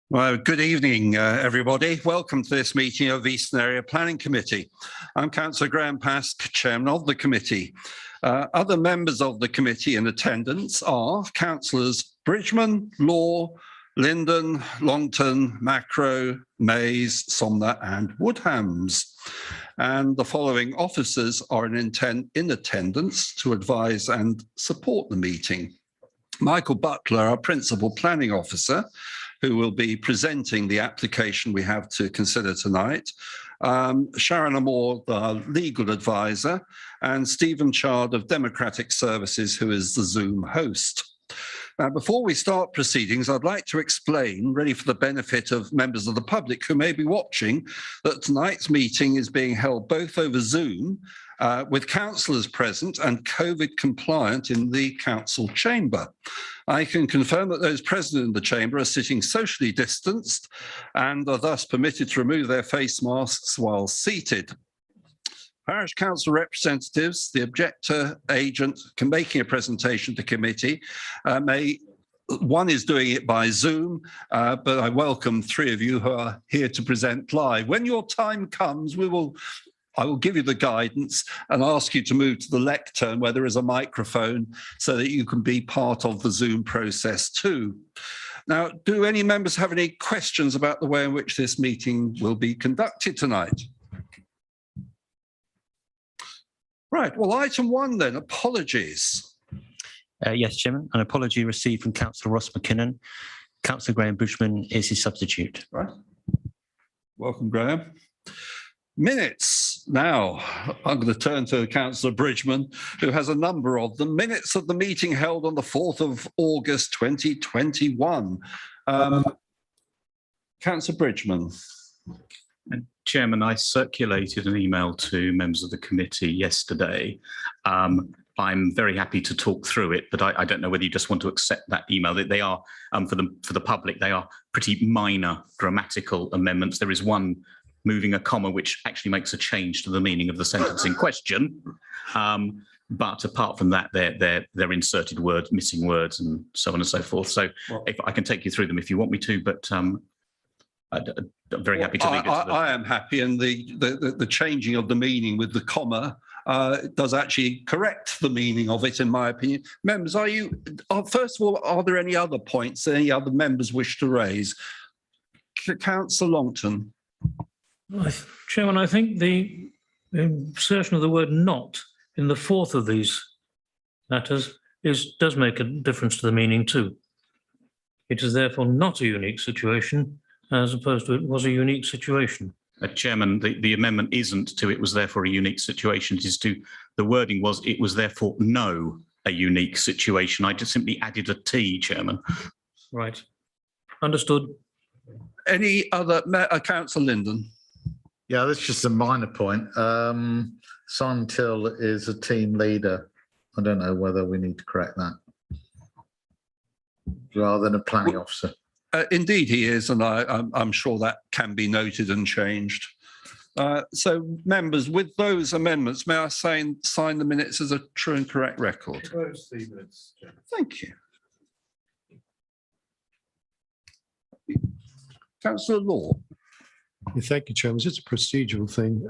Well, good evening, everybody. Welcome to this meeting of Eastern Area Planning Committee. I'm Councillor Graham Pask, Chairman of the committee. Other members of the committee in attendance are Councillors Bridgman, Law, Linden, Longton, Macro, Mays, Somner and Woodhams. And the following officers are in attendance to advise and support the meeting. Michael Butler, our Principal Planning Officer, who will be presenting the application we have to consider tonight. Sharon Amor, the legal advisor, and Stephen Chard of Democratic Services, who is the Zoom host. Now, before we start proceedings, I'd like to explain, really for the benefit of members of the public who may be watching, that tonight's meeting is being held both over Zoom with councillors present and COVID compliant in the council chamber. I can confirm that those present in the chamber are sitting socially distanced and are thus permitted to remove their face masks while seated. Parish council representatives, the objector agent making a presentation to committee one is doing it by Zoom, but I welcome three of you who are here to present live. When your time comes, I will give you the guidance and ask you to move to the lectern where there is a microphone so that you can be part of the Zoom process too. Now, do any members have any questions about the way in which this meeting will be conducted tonight? Right, well, item one then, apologies. Yes, Chairman, an apology received from Councillor Ross McKinnon. Councillor Graham Bushman is his substitute. Right. Welcome, Graham. Minutes. Now, I'm going to turn to Councillor Bridgman, who has a number of them. Minutes of the meeting held on the 4th of August 2021. Councillor Bridgman. Chairman, I circulated an email to members of the committee yesterday. I'm very happy to talk through it, but I don't know whether you just want to accept that email. They are, for the public, they are pretty minor grammatical amendments. There is one moving a comma, which actually makes a change to the meaning of the sentence in question. But apart from that, they're inserted words, missing words, and so on and so forth. So if I can take you through them if you want me to, but I'm very happy to leave it to them. I am happy, and the changing of the meaning with the comma does actually correct the meaning of it, in my opinion. Members, first of all, are there any other points that any other members wish to raise? Councillor Longton. Chairman, I think the insertion of the word "not" in the fourth of these matters does make a difference to the meaning too. It is therefore not a unique situation, as opposed to it was a unique situation. Chairman, the amendment isn't to "it was therefore a unique situation." It is to, the wording was "it was therefore a unique situation." I just simply added a T, Chairman. Right. Understood. Any other, Councillor Linden? Yeah, that's just a minor point. Simon Till is a team leader. I don't know whether we need to correct that rather than a planning officer. Indeed, he is, and I'm sure that can be noted and changed. So, members, with those amendments, may I sign the minutes as a true and correct record? Thank you. Councillor Law. Thank you, Chairman. It's a procedural thing.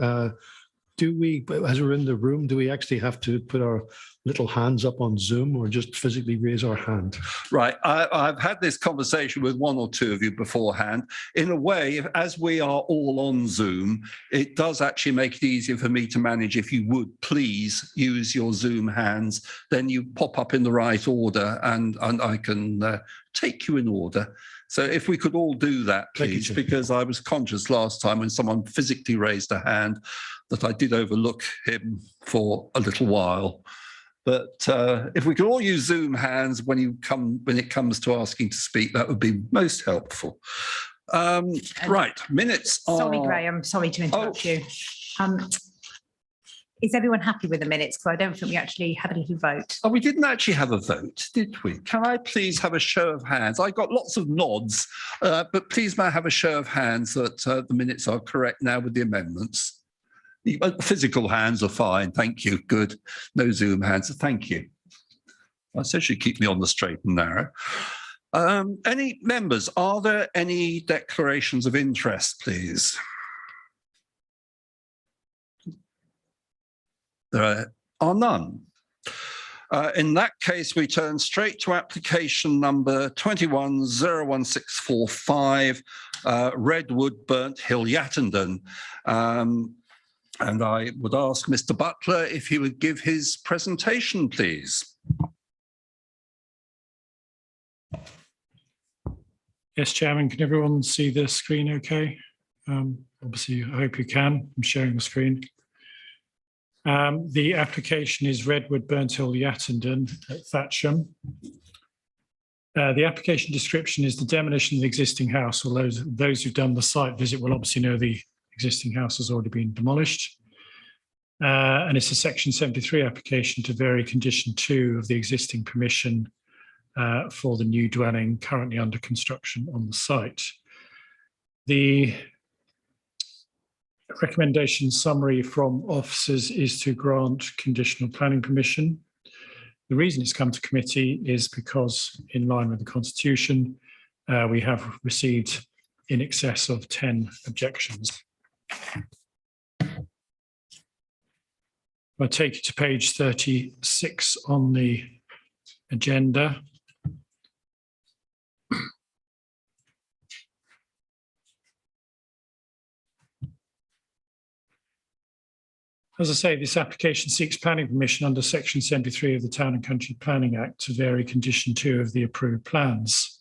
Do we, as we're in the room, do we actually have to put our little hands up on Zoom or just physically raise our hand? Right. I've had this conversation with one or two of you beforehand. In a way, as we are all on Zoom, it does actually make it easier for me to manage. If you would please use your Zoom hands, then you pop up in the right order and I can take you in order. So if we could all do that, please, because I was conscious last time when someone physically raised a hand that I did overlook him for a little while. But if we could all use Zoom hands when it comes to asking to speak, that would be most helpful. Right, minutes are... Sorry, Graham, sorry to interrupt you. Is everyone happy with the minutes? Because I don't think we actually had a little vote. Oh, we didn't actually have a vote, did we? Can I please have a show of hands? I got lots of nods, but please may I have a show of hands that the minutes are correct now with the amendments? The physical hands are fine, thank you, good. No Zoom hands, thank you. I said she'd keep me on the straight and narrow. Any members, are there any declarations of interest, please? There are none. In that case, we turn straight to application number 21-01645, Redwood Burnt Hill, Yattendon. And I would ask Mr. Butler if he would give his presentation, please. Yes, Chairman, can everyone see the screen okay? Obviously, I hope you can. I'm sharing the screen. The application is Redwood Burnt Hill, Yattendon at Thatcham. The application description is the demolition of the existing house, although those who've done the site visit will obviously know the existing house has already been demolished. And it's a Section 73 application to vary Condition 2 of the existing permission for the new dwelling currently under construction on the site. The recommendation summary from officers is to grant conditional planning permission. The reason it's come to committee is because, in line with the Constitution, we have received in excess of 10 objections. I'll take you to page 36 on the agenda. As I say, this application seeks planning permission under Section 73 of the Town and Country Planning Act to vary Condition 2 of the approved plans.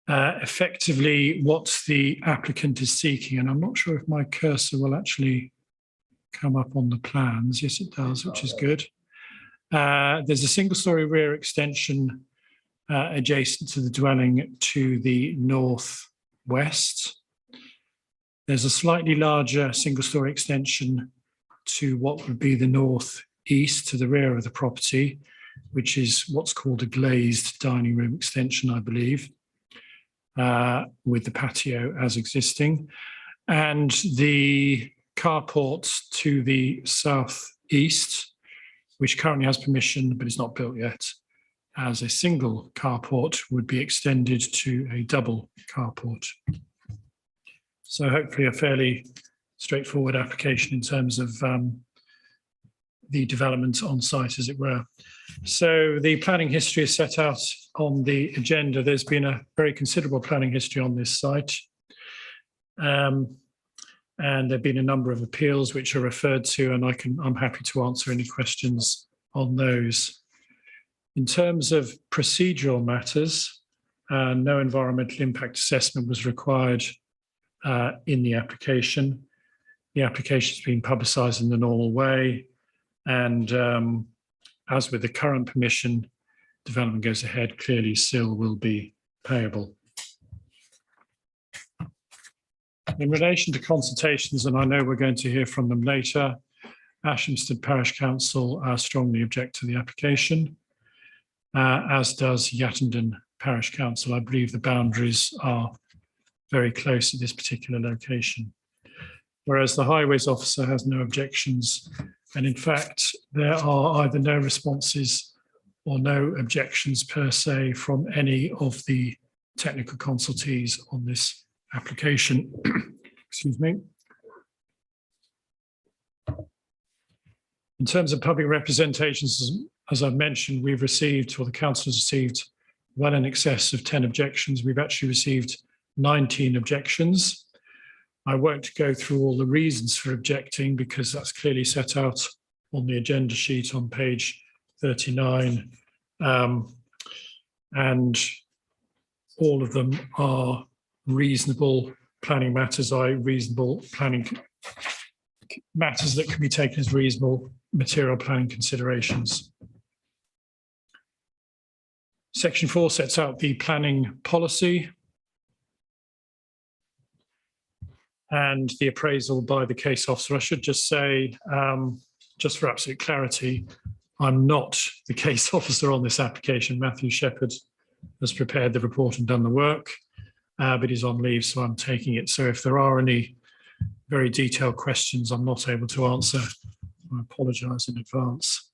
Effectively, what the applicant is seeking, and I'm not sure if my cursor will actually come up on the plans. Yes, it does, which is good. There's a single-storey rear extension adjacent to the dwelling to the northwest. There's a slightly larger single-storey extension to what would be the northeast to the rear of the property, which is what's called a glazed dining room extension, I believe, with the patio as existing. And the carport to the southeast, which currently has permission but is not built yet, as a single carport, would be extended to a double carport. So hopefully a fairly straightforward application in terms of the development on site, as it were. So the planning history is set out on the agenda. There's been a very considerable planning history on this site. And there have been a number of appeals which are referred to, and I'm happy to answer any questions on those. In terms of procedural matters, no environmental impact assessment was required in the application. The application has been publicised in the normal way, and as with the current permission, development goes ahead, clearly SIL will be payable. In relation to consultations, and I know we're going to hear from them later, Ashamsted Parish Council strongly object to the application, as does Yattendon Parish Council. I believe the boundaries are very close at this particular location. Whereas the Highways Officer has no objections, and in fact, there are either no responses or no objections per se from any of the technical consultees on this application. Excuse me. In terms of public representations, as I've mentioned, we've received, or the council has received, well in excess of 10 objections. We've actually received 19 objections. I won't go through all the reasons for objecting because that's clearly set out on the agenda sheet on page 39. And all of them are reasonable planning matters, reasonable planning matters that can be taken as reasonable material planning considerations. Section 4 sets out the planning policy and the appraisal by the case officer. I should just say, just for absolute clarity, I'm not the case officer on this application. Matthew Shepherd has prepared the report and done the work, but he's on leave, so I'm taking it. So if there are any very detailed questions I'm not able to answer, I apologise in advance.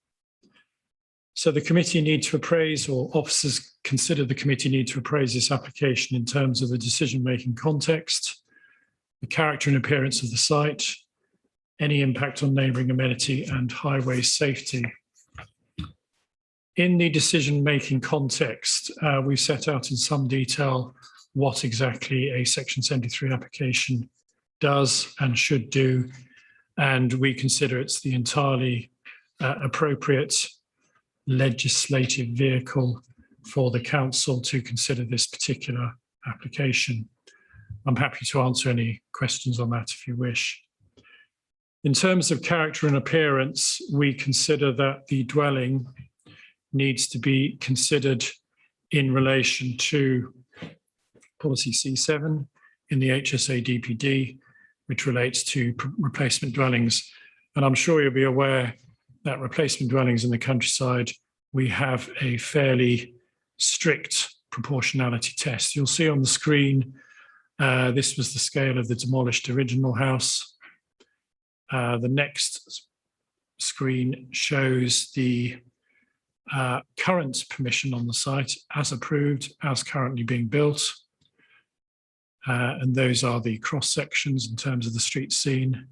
So the committee need to appraise, or officers consider the committee need to appraise this application in terms of the decision-making context, the character and appearance of the site, any impact on neighbouring amenity and highway safety. In the decision-making context, we've set out in some detail what exactly a Section 73 application does and should do, and we consider it's the entirely appropriate legislative vehicle for the council to consider this particular application. I'm happy to answer any questions on that if you wish. In terms of character and appearance, we consider that the dwelling needs to be considered in relation to policy C7 in the HSA DPD, which relates to replacement dwellings. And I'm sure you'll be aware that replacement dwellings in the countryside, we have a fairly strict proportionality test. You'll see on the screen, this was the scale of the demolished original house. The next screen shows the current permission on the site as approved, as currently being built. And those are the cross sections in terms of the street scene.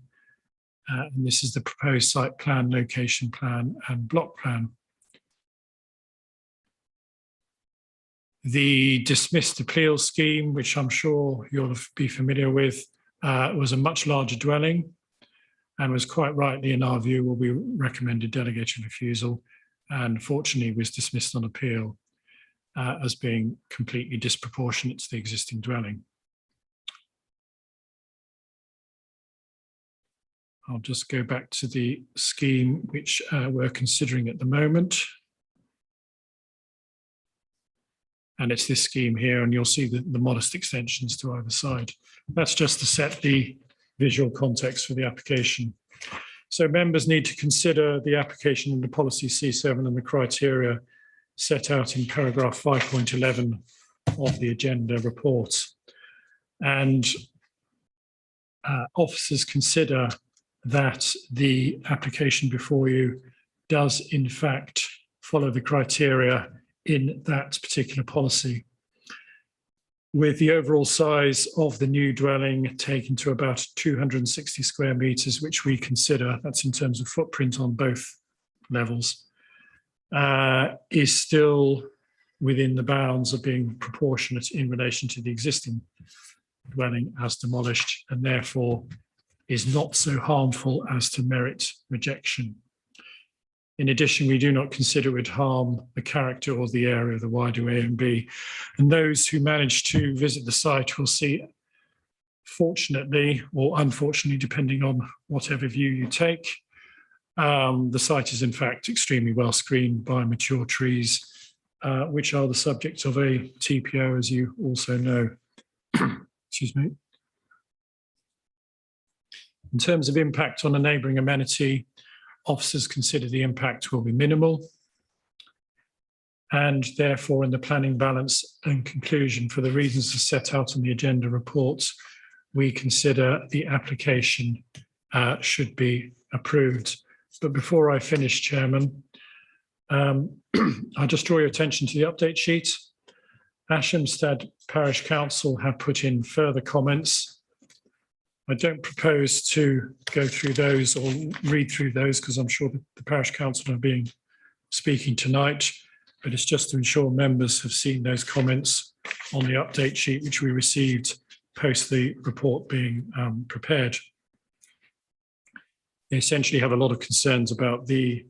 And this is the proposed site plan, location plan, and block plan. The dismissed appeal scheme, which I'm sure you'll be familiar with, was a much larger dwelling and was quite rightly, in our view, will be recommended delegation refusal, and fortunately was dismissed on appeal as being completely disproportionate to the existing dwelling. I'll just go back to the scheme which we're considering at the moment. And it's this scheme here, and you'll see the modest extensions to either side. That's just to set the visual context for the application. So members need to consider the application under policy C7 and the criteria set out in paragraph 5.11 of the agenda report. And officers consider that the application before you does in fact follow the criteria in that particular policy. With the overall size of the new dwelling taken to about 260 square metres, which we consider, that's in terms of footprint on both levels, is still within the bounds of being proportionate in relation to the existing dwelling as demolished, and therefore is not so harmful as to merit rejection. In addition, we do not consider it would harm the character or the area of the wider A and B. And those who manage to visit the site will see, fortunately or unfortunately, depending on whatever view you take, the site is in fact extremely well screened by mature trees, which are the subject of a TPO, as you also know. Excuse me. In terms of impact on a neighbouring amenity, officers consider the impact will be minimal. And therefore, in the planning balance and conclusion, for the reasons set out in the agenda report, we consider the application should be approved. But before I finish, Chairman, I'll just draw your attention to the update sheet. Ashamstad Parish Council have put in further comments. I don't propose to go through those or read through those because I'm sure the Parish Council are speaking tonight, but it's just to ensure members have seen those comments on the update sheet which we received post the report being prepared. They essentially have a lot of concerns about the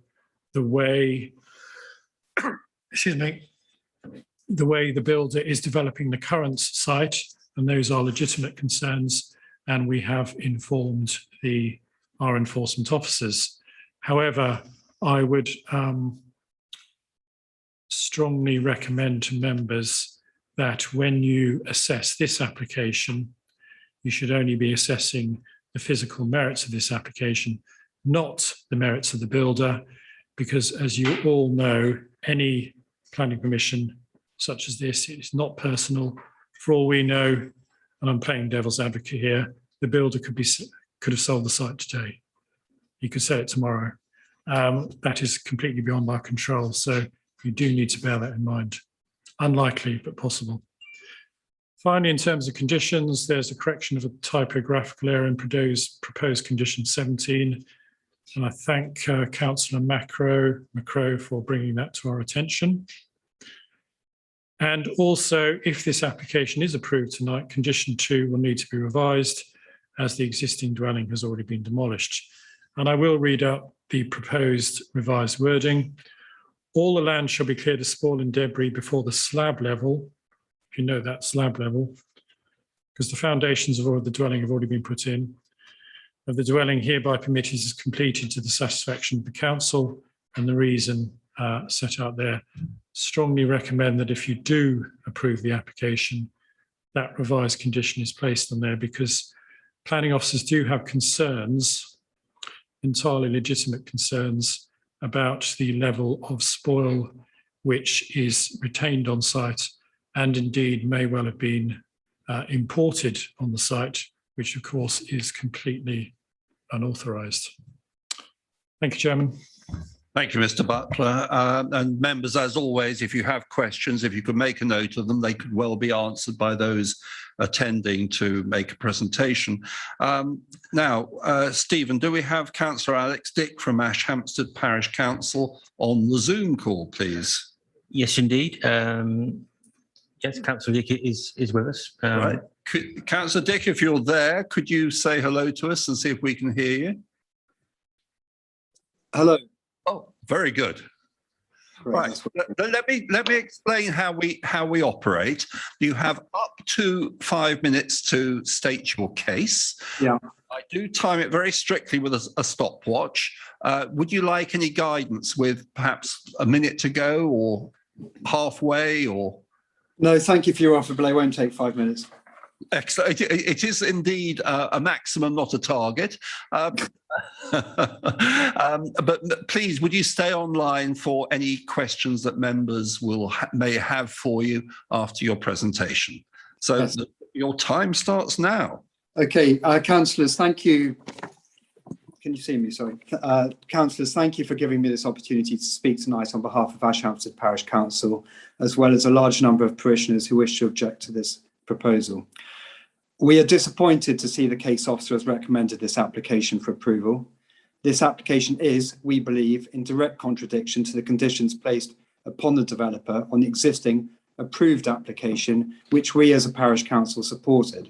way, excuse me, the way the builder is developing the current site, and those are legitimate concerns. And we have informed our enforcement officers. However, I would strongly recommend to members that when you assess this application, you should only be assessing the physical merits of this application, not the merits of the builder, because as you all know, any planning permission such as this is not personal. For all we know, and I'm playing devil's advocate here, the builder could have sold the site today. He could sell it tomorrow. that is completely beyond our control. So you do need to bear that in mind. Unlikely, but possible. Finally, in terms of conditions, there's a correction of a typographical error in proposed condition 17. And I thank Councillor Macro for bringing that to our attention. And also, if this application is approved tonight, condition 2 will need to be revised as the existing dwelling has already been demolished. And I will read out the proposed revised wording. All the land shall be cleared of spoil and debris before the slab level. If you know that slab level, because the foundations of the dwelling have already been put in. Of the dwelling hereby permitted is completed to the satisfaction of the council, and the reason set out there. Strongly recommend that if you do approve the application, that revised condition is placed on there, because planning officers do have concerns, entirely legitimate concerns, about the level of spoil which is retained on site, and indeed may well have been imported on the site, which of course is completely unauthorised. Thank you, Chairman. Thank you, Mr. Butler. And members, as always, if you have questions, if you could make a note of them, they could well be answered by those attending to make a presentation. Now, Stephen, do we have Councillor Alex Dick from Ash Hampstead Parish Council on the Zoom call, please? Yes, indeed. Yes, Councillor Dick is with us. Right. Councillor Dick, if you're there, could you say hello to us and see if we can hear you? Hello. Oh, very good. Right. Let me explain how we operate. You have up to 5 minutes to state your case. Yeah. I do time it very strictly with a stopwatch. Would you like any guidance with perhaps a minute to go or halfway or? No, thank you for your offer, but I won't take 5 minutes. Excellent. It is indeed a maximum, not a target. But please, would you stay online for any questions that members may have for you after your presentation? So Yes. Your time starts now. Okay, councillors, thank you. Can you see me? Sorry. Councillors, thank you for giving me this opportunity to speak tonight on behalf of Ash Hampstead Parish Council, as well as a large number of parishioners who wish to object to this proposal. We are disappointed to see the case officer has recommended this application for approval. This application is, we believe, in direct contradiction to the conditions placed upon the developer on the existing approved application, which we as a parish council supported.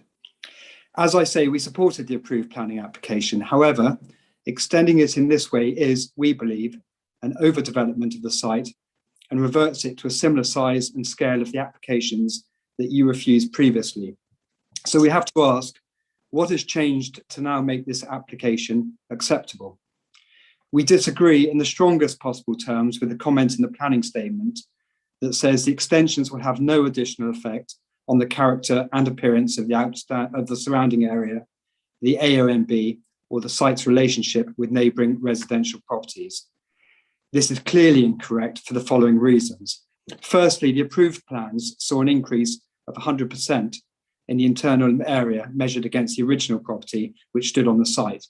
As I say, we supported the approved planning application. However, extending it in this way is, we believe, an overdevelopment of the site and reverts it to a similar size and scale of the applications that you refused previously. So we have to ask, what has changed to now make this application acceptable? We disagree in the strongest possible terms with the comment in the planning statement that says the extensions will have no additional effect on the character and appearance of the surrounding area, the AONB, or the site's relationship with neighbouring residential properties. This is clearly incorrect for the following reasons. Firstly, the approved plans saw an increase of 100% in the internal area measured against the original property which stood on the site.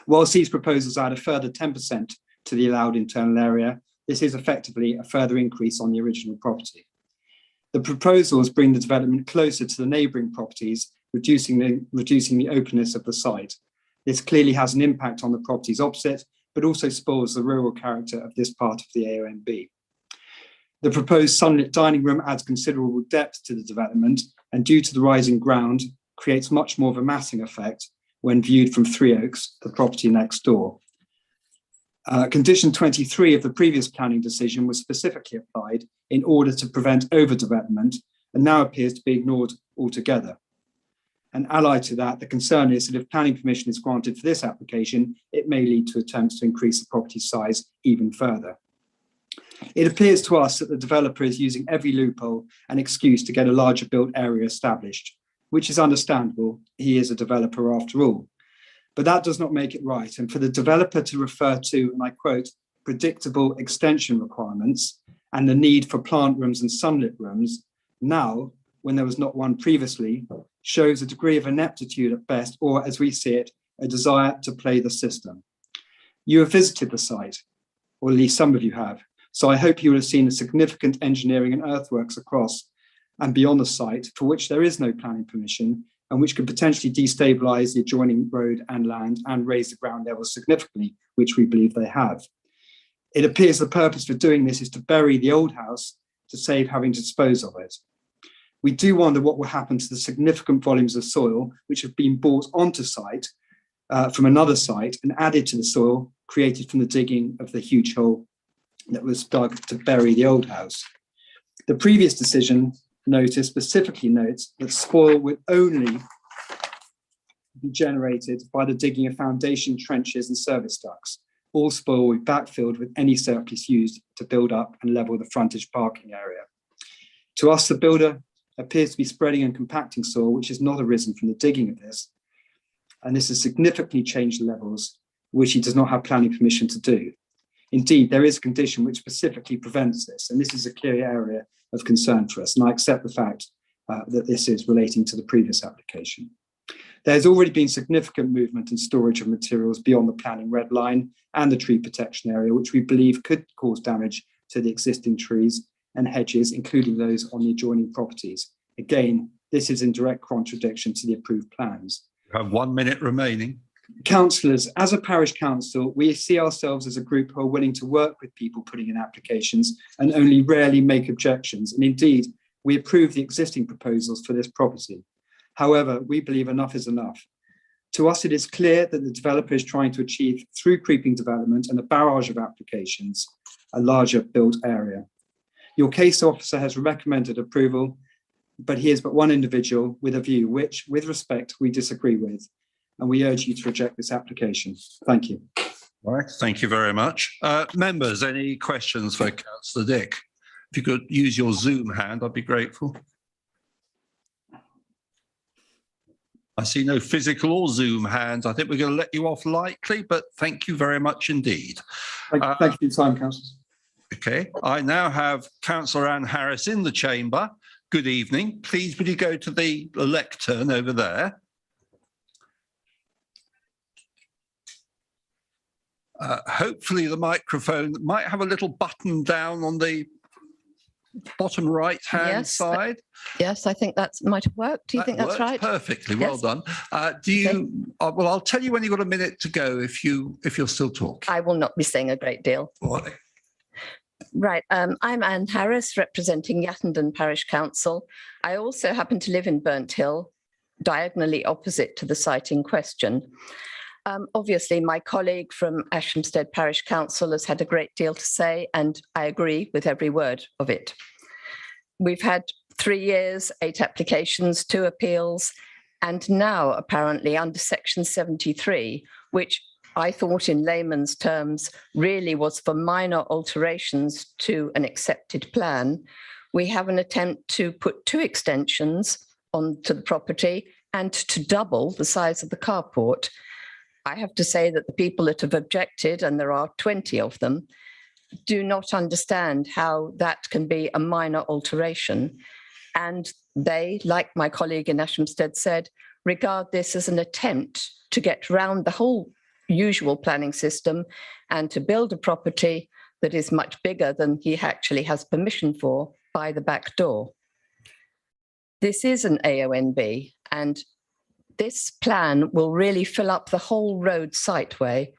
Whilst these proposals add a further 10% to the allowed internal area, this is effectively a further increase on the original property. The proposals bring the development closer to the neighbouring properties, reducing the openness of the site. This clearly has an impact on the properties opposite, but also spoils the rural character of this part of the AONB. The proposed sunlit dining room adds considerable depth to the development, and due to the rising ground, creates much more of a massing effect when viewed from Three Oaks, the property next door. Condition 23 of the previous planning decision was specifically applied in order to prevent overdevelopment and now appears to be ignored altogether. And allied to that, the concern is that if planning permission is granted for this application, it may lead to attempts to increase the property size even further. It appears to us that the developer is using every loophole and excuse to get a larger built area established, which is understandable. He is a developer after all. But that does not make it right. And for the developer to refer to, and I quote, predictable extension requirements and the need for plant rooms and sunlit rooms now, when there was not one previously, shows a degree of ineptitude at best, or as we see it, a desire to play the system. You have visited the site, or at least some of you have, so I hope you will have seen the significant engineering and earthworks across and beyond the site for which there is no planning permission and which could potentially destabilise the adjoining road and land and raise the ground level significantly, which we believe they have. It appears the purpose for doing this is to bury the old house to save having to dispose of it. We do wonder what will happen to the significant volumes of soil which have been brought onto site from another site and added to the soil created from the digging of the huge hole that was dug to bury the old house. The previous decision notice specifically notes that spoil will only be generated by the digging of foundation trenches and service ducts. All spoil will be backfilled with any surplus used to build up and level the frontage parking area. To us, the builder appears to be spreading and compacting soil, which has not arisen from the digging of this. And this has significantly changed the levels, which he does not have planning permission to do. Indeed, there is a condition which specifically prevents this, and this is a clear area of concern for us. And I accept the fact that this is relating to the previous application. There has already been significant movement and storage of materials beyond the planning red line and the tree protection area, which we believe could cause damage to the existing trees and hedges, including those on the adjoining properties. Again, this is in direct contradiction to the approved plans. You have 1 minute remaining. Councillors, as a parish council, we see ourselves as a group who are willing to work with people putting in applications and only rarely make objections. And indeed, we approve the existing proposals for this property. However, we believe enough is enough. To us, it is clear that the developer is trying to achieve, through creeping development and a barrage of applications, a larger built area. Your case officer has recommended approval, but he is but one individual with a view which, with respect, we disagree with. And we urge you to reject this application. Thank you. All right, thank you very much. Members, any questions for Councillor Dick? If you could use your Zoom hand, I'd be grateful. I see no physical or Zoom hands. I think we're going to let you off lightly, but thank you very much indeed. Thank you for your time, councillors. Okay, I now have Councillor Anne Harris in the chamber. Good evening. Please, would you go to the lectern over there? Hopefully the microphone might have a little button down on the bottom right-hand side. Yes, I think that might have worked. Do you think that's right? Perfectly, Yes. well done. Do you? Well, I'll tell you when you've got a minute to go if you're still talking. I will not be saying a great deal. Right. Right. I'm Anne Harris, representing Yattendon Parish Council. I also happen to live in Burnt Hill, diagonally opposite to the site in question. Obviously, my colleague from Ashamstead Parish Council has had a great deal to say, and I agree with every word of it. We've had 3 years, 8 applications, 2 appeals, and now apparently under Section 73, which I thought in layman's terms really was for minor alterations to an accepted plan, we have an attempt to put 2 extensions onto the property and to double the size of the carport. I have to say that the people that have objected, and there are 20 of them, do not understand how that can be a minor alteration. And they, like my colleague in Ashamstead said, regard this as an attempt to get round the whole usual planning system and to build a property that is much bigger than he actually has permission for by the back door. This is an AONB, and this plan will really fill up the whole road siteway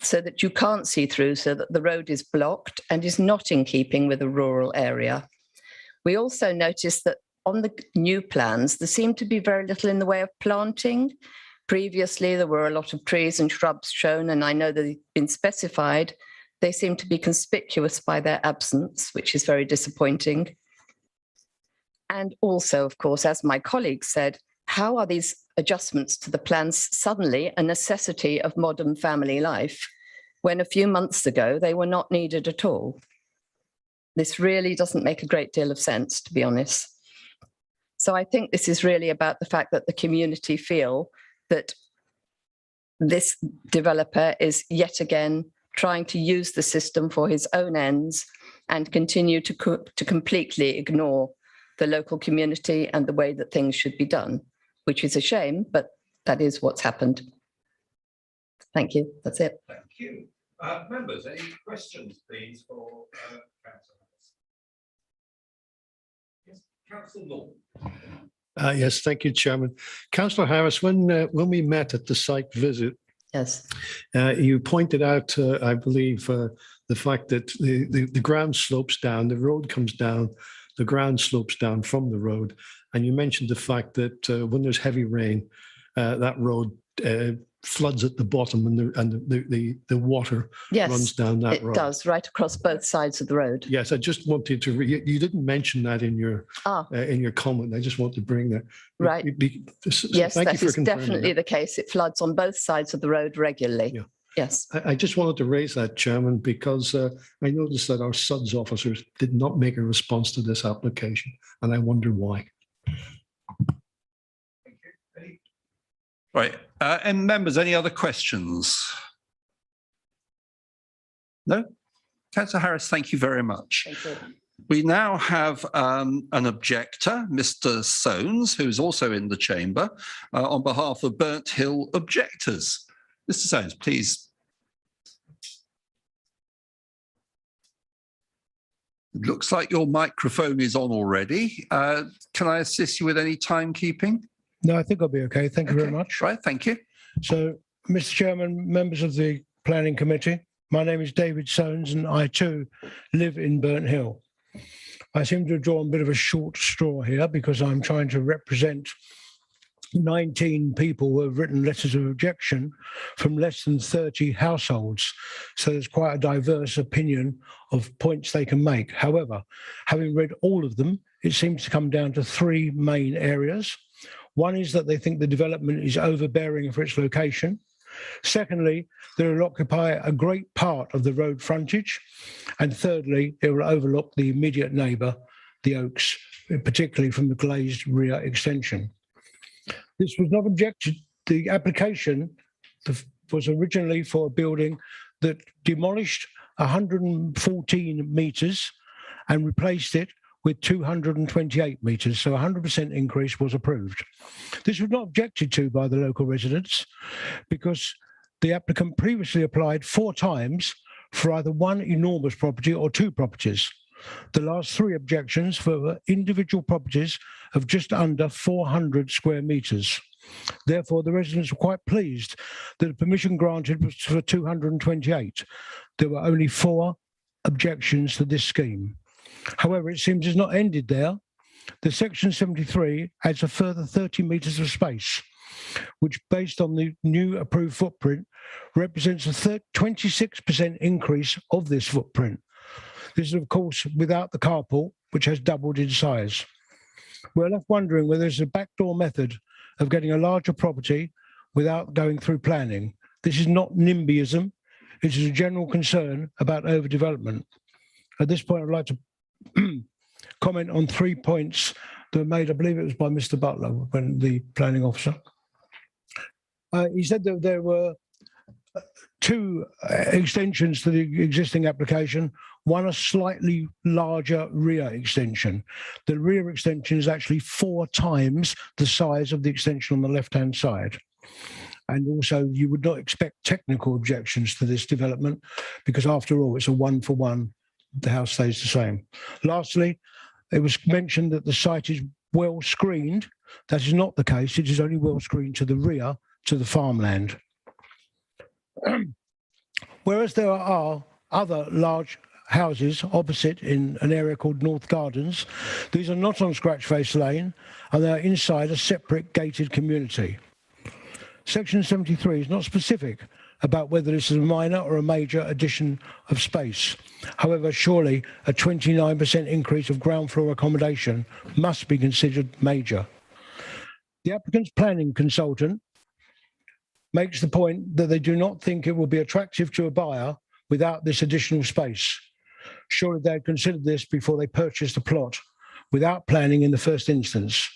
so that you can't see through, so that the road is blocked and is not in keeping with a rural area. We also noticed that on the new plans, there seemed to be very little in the way of planting. Previously, there were a lot of trees and shrubs shown, and I know that they've been specified. They seem to be conspicuous by their absence, which is very disappointing. And also, of course, as my colleague said, how are these adjustments to the plans suddenly a necessity of modern family life when a few months ago they were not needed at all? This really doesn't make a great deal of sense, to be honest. So I think this is really about the fact that the community feel that this developer is yet again trying to use the system for his own ends and continue to completely ignore the local community and the way that things should be done, which is a shame, but that is what's happened. Thank you. That's it. Thank you. Members, any questions, please, for Councillor Harris? Yes, Councillor Law. Yes, thank you, Chairman. Councillor Harris, when we met at the site visit, Yes. you pointed out, I believe, the fact that the ground slopes down, the road comes down, the ground slopes down from the road, and you mentioned the fact that when there's heavy rain, that road floods at the bottom, and the water Yes, runs down that it road. does, right across both sides of the road. Yes, I just wanted to. You didn't mention that in your comment. I just want to bring that. Right. Yes, thank you that for is confirming definitely that. the case. It floods on both sides of the road regularly. Yeah. Yes. I just wanted to raise that, Chairman, because I noticed that our SUDS officers did not make a response to this application, and I wonder why. Right, and members, any other questions? No? Councillor Harris, thank you very much. Thank you. We now have an objector, Mr. Soanes, who's also in the chamber, on behalf of Burnt Hill Objectors. Mr. Soanes, please. It looks like your microphone is on already. Can I assist you with any timekeeping? No, I think I'll be okay. Thank you very much. Right, thank you. So, Mr. Chairman, members of the Planning Committee, my name is David Soanes and I too live in Burnt Hill. I seem to have drawn a bit of a short straw here because I'm trying to represent 19 people who have written letters of objection from less than 30 households. So there's quite a diverse opinion of points they can make. However, having read all of them, it seems to come down to three main areas. One is that they think the development is overbearing for its location. Secondly, that it will occupy a great part of the road frontage. And thirdly, it will overlook the immediate neighbour, the Oaks, particularly from the glazed rear extension. This was not objected. The application was originally for a building that demolished 114 metres and replaced it with 228 metres, so 100% increase was approved. This was not objected to by the local residents because the applicant previously applied 4 times for either one enormous property or 2 properties. The last 3 objections for individual properties of just under 400 square metres. Therefore, the residents were quite pleased that the permission granted was for 228. There were only 4 objections to this scheme. However, it seems it's not ended there. The Section 73 adds a further 30 metres of space, which, based on the new approved footprint, represents a 26% increase of this footprint. This is, of course, without the carport, which has doubled in size. We're left wondering whether there's a backdoor method of getting a larger property without going through planning. This is not NIMBYism. It is a general concern about overdevelopment. At this point, I'd like to comment on 3 points that were made. I believe it was by Mr. Butler, when the planning officer. He said that there were 2 extensions to the existing application, one a slightly larger rear extension. The rear extension is actually 4 times the size of the extension on the left-hand side. And also, you would not expect technical objections to this development because, after all, it's a 1-for-1. The house stays the same. Lastly, it was mentioned that the site is well screened. That is not the case. It is only well screened to the rear, to the farmland. Whereas there are other large houses opposite in an area called North Gardens, these are not on Scratchface Lane and they are inside a separate gated community. Section 73 is not specific about whether this is a minor or a major addition of space. However, surely a 29% increase of ground floor accommodation must be considered major. The applicant's planning consultant makes the point that they do not think it will be attractive to a buyer without this additional space. Surely they had considered this before they purchased a plot without planning in the first instance.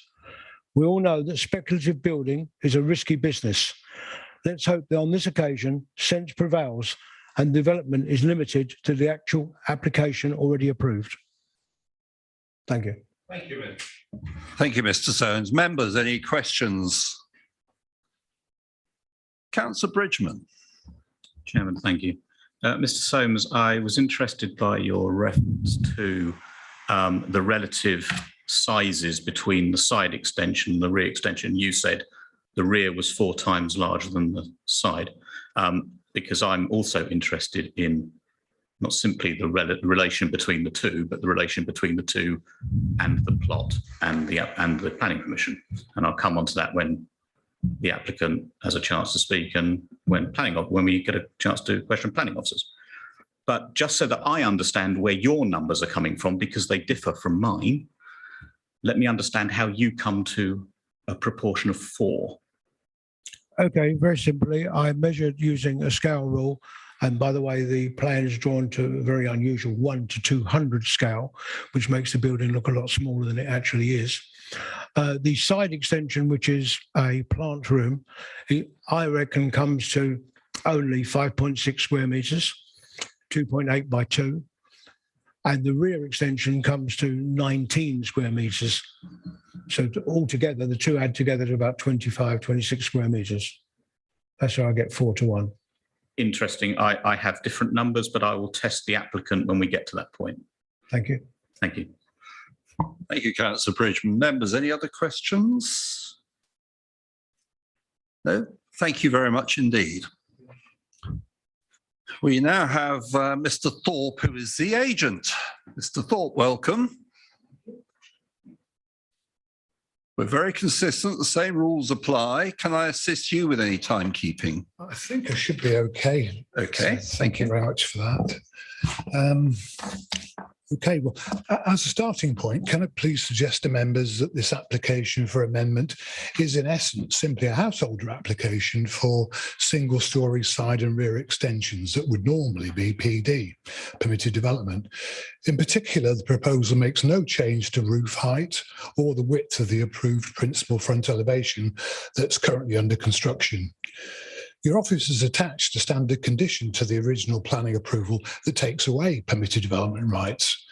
We all know that speculative building is a risky business. Let's hope that on this occasion, sense prevails and development is limited to the actual application already approved. Thank you. Thank you, Thank you, Mr. Soanes. Members, any questions? Councillor Bridgman. Chairman, thank you. Mr. Soames, I was interested by your reference to the relative sizes between the side extension and the rear extension. You said the rear was 4 times larger than the side, because I'm also interested in not simply the relation between the two, but the relation between the two and the plot and the planning permission. And I'll come on to that when the applicant has a chance to speak and when we get a chance to question planning officers. But just so that I understand where your numbers are coming from, because they differ from mine, let me understand how you come to a proportion of 4. Okay, very simply, I measured using a scale rule. And by the way, the plan is drawn to a very unusual 1 to 200 scale, which makes the building look a lot smaller than it actually is. The side extension, which is a plant room, I reckon comes to only 5.6 square metres, 2.8 by 2. And the rear extension comes to 19 square metres. So altogether, the two add together to about 25, 26 square metres. That's how I get 4 to 1. Interesting. I have different numbers, but I will test the applicant when we get to that point. Thank you. Thank you. Thank you, Councillor Bridgman. Members, any other questions? No? Thank you very much indeed. We now have Mr. Thorpe, who is the agent. Mr. Thorpe, welcome. We're very consistent. The same rules apply. Can I assist you with any timekeeping? I think I should be okay. Okay. So thank you very much for that. Okay, well, as a starting point, can I please suggest to members that this application for amendment is in essence simply a householder application for single-storey side and rear extensions that would normally be PD, permitted development. In particular, the proposal makes no change to roof height or the width of the approved principal front elevation that's currently under construction. Your office has attached a standard condition to the original planning approval that takes away permitted development rights.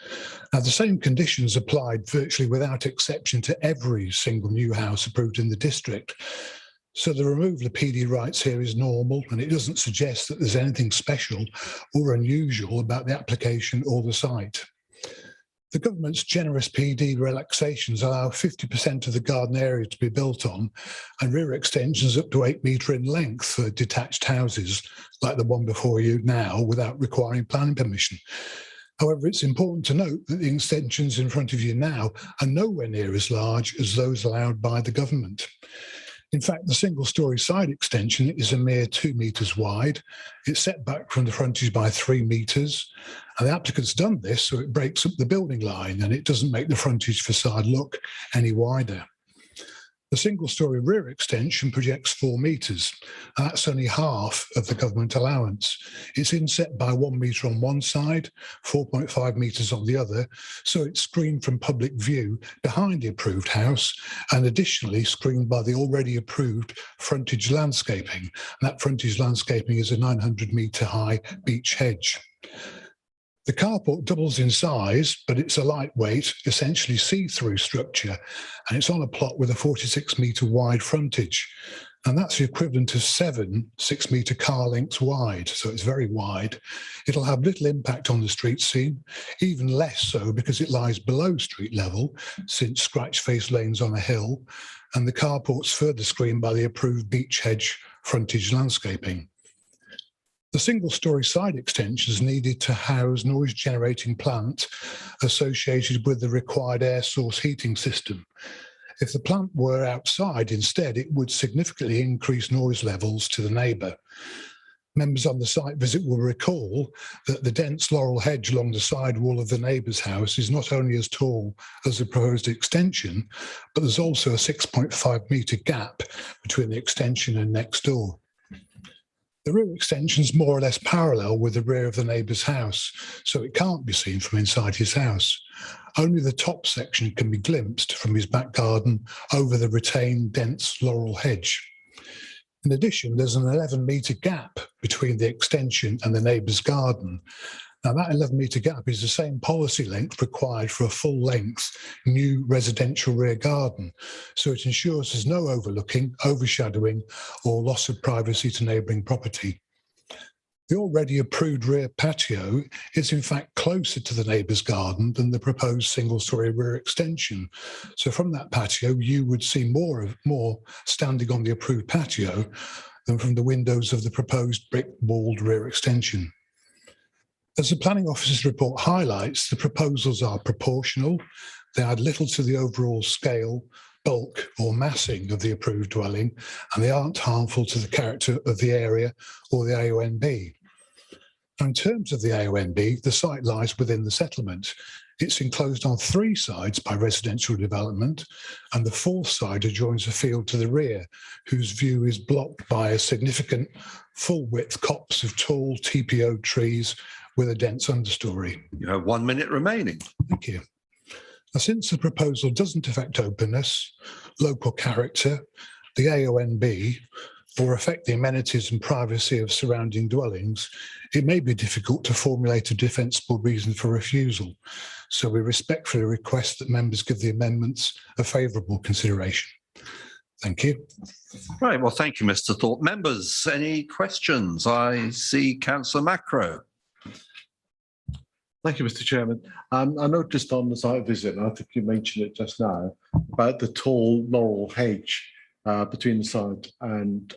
Now, the same conditions applied virtually without exception to every single new house approved in the district. So the removal of PD rights here is normal, and it doesn't suggest that there's anything special or unusual about the application or the site. The government's generous PD relaxations allow 50% of the garden area to be built on and rear extensions up to 8 metre in length for detached houses like the one before you now without requiring planning permission. However, it's important to note that the extensions in front of you now are nowhere near as large as those allowed by the government. In fact, the single-storey side extension is a mere 2 metres wide. It's set back from the frontage by 3 metres, and the applicant's done this so it breaks up the building line and it doesn't make the frontage facade look any wider. The single-storey rear extension projects 4 metres, and that's only half of the government allowance. It's inset by 1 metre on one side, 4.5 metres on the other, so it's screened from public view behind the approved house and additionally screened by the already approved frontage landscaping. And that frontage landscaping is a 900 metre high beech hedge. The carport doubles in size, but it's a lightweight, essentially see-through structure, and it's on a plot with a 46 metre wide frontage. And that's the equivalent of 7 6-metre car lengths wide, so it's very wide. It'll have little impact on the street scene, even less so because it lies below street level, since scratch face lanes on a hill, and the carport's further screened by the approved beech hedge frontage landscaping. The single-storey side extensions needed to house noise-generating plant associated with the required air source heating system. If the plant were outside instead, it would significantly increase noise levels to the neighbour. Members on the site visit will recall that the dense laurel hedge along the side wall of the neighbour's house is not only as tall as the proposed extension, but there's also a 6.5 metre gap between the extension and next door. The rear extension is more or less parallel with the rear of the neighbour's house, so it can't be seen from inside his house. Only the top section can be glimpsed from his back garden over the retained dense laurel hedge. In addition, there's an 11 metre gap between the extension and the neighbour's garden. Now, that 11 metre gap is the same policy length required for a full-length new residential rear garden, so it ensures there's no overlooking, overshadowing or loss of privacy to neighbouring property. The already approved rear patio is in fact closer to the neighbour's garden than the proposed single-storey rear extension. So from that patio, you would see more standing on the approved patio than from the windows of the proposed brick-walled rear extension. As the planning officer's report highlights, the proposals are proportional. They add little to the overall scale, bulk or massing of the approved dwelling, and they aren't harmful to the character of the area or the AONB. In terms of the AONB, the site lies within the settlement. It's enclosed on 3 sides by residential development, and the 4th side adjoins a field to the rear, whose view is blocked by a significant full-width copse of tall TPO trees with a dense understory. You have 1 minute remaining. Thank you. Now, since the proposal doesn't affect openness, local character, the AONB, or affect the amenities and privacy of surrounding dwellings, it may be difficult to formulate a defensible reason for refusal. So we respectfully request that members give the amendments a favourable consideration. Thank you. Right, well, thank you, Mr. Thorpe. Members, any questions? I see Councillor Macro. Thank you, Mr. Chairman. I noticed on the site visit, and I think you mentioned it just now, about the tall laurel hedge between the site and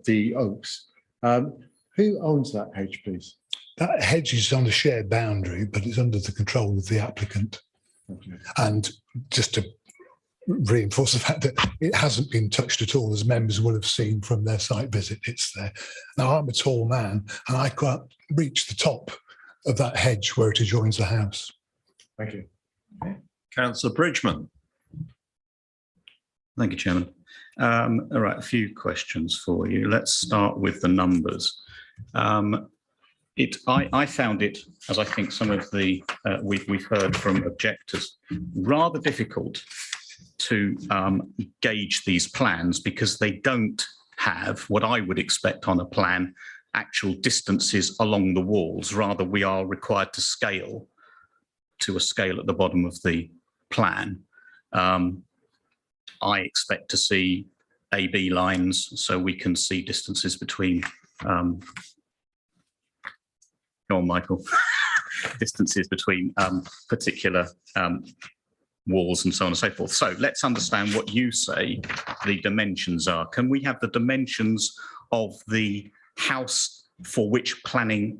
the oaks. Who owns that hedge, please? That hedge is on a shared boundary, but it's under the control of the applicant. Okay. And just to reinforce the fact that it hasn't been touched at all, as members will have seen from their site visit, it's there. Now, I'm a tall man, and I can't reach the top of that hedge where it adjoins the house. Thank you. Councillor Bridgman. Thank you, Chairman. All right, a few questions for you. Let's start with the numbers. I found it, as I think some of the we've heard from objectors, rather difficult to gauge these plans because they don't have what I would expect on a plan, actual distances along the walls. Rather, we are required to scale to a scale at the bottom of the plan. I expect to see AB lines so we can see distances between, go on, Michael, distances between particular walls and so on and so forth. So let's understand what you say the dimensions are. Can we have the dimensions of the house for which planning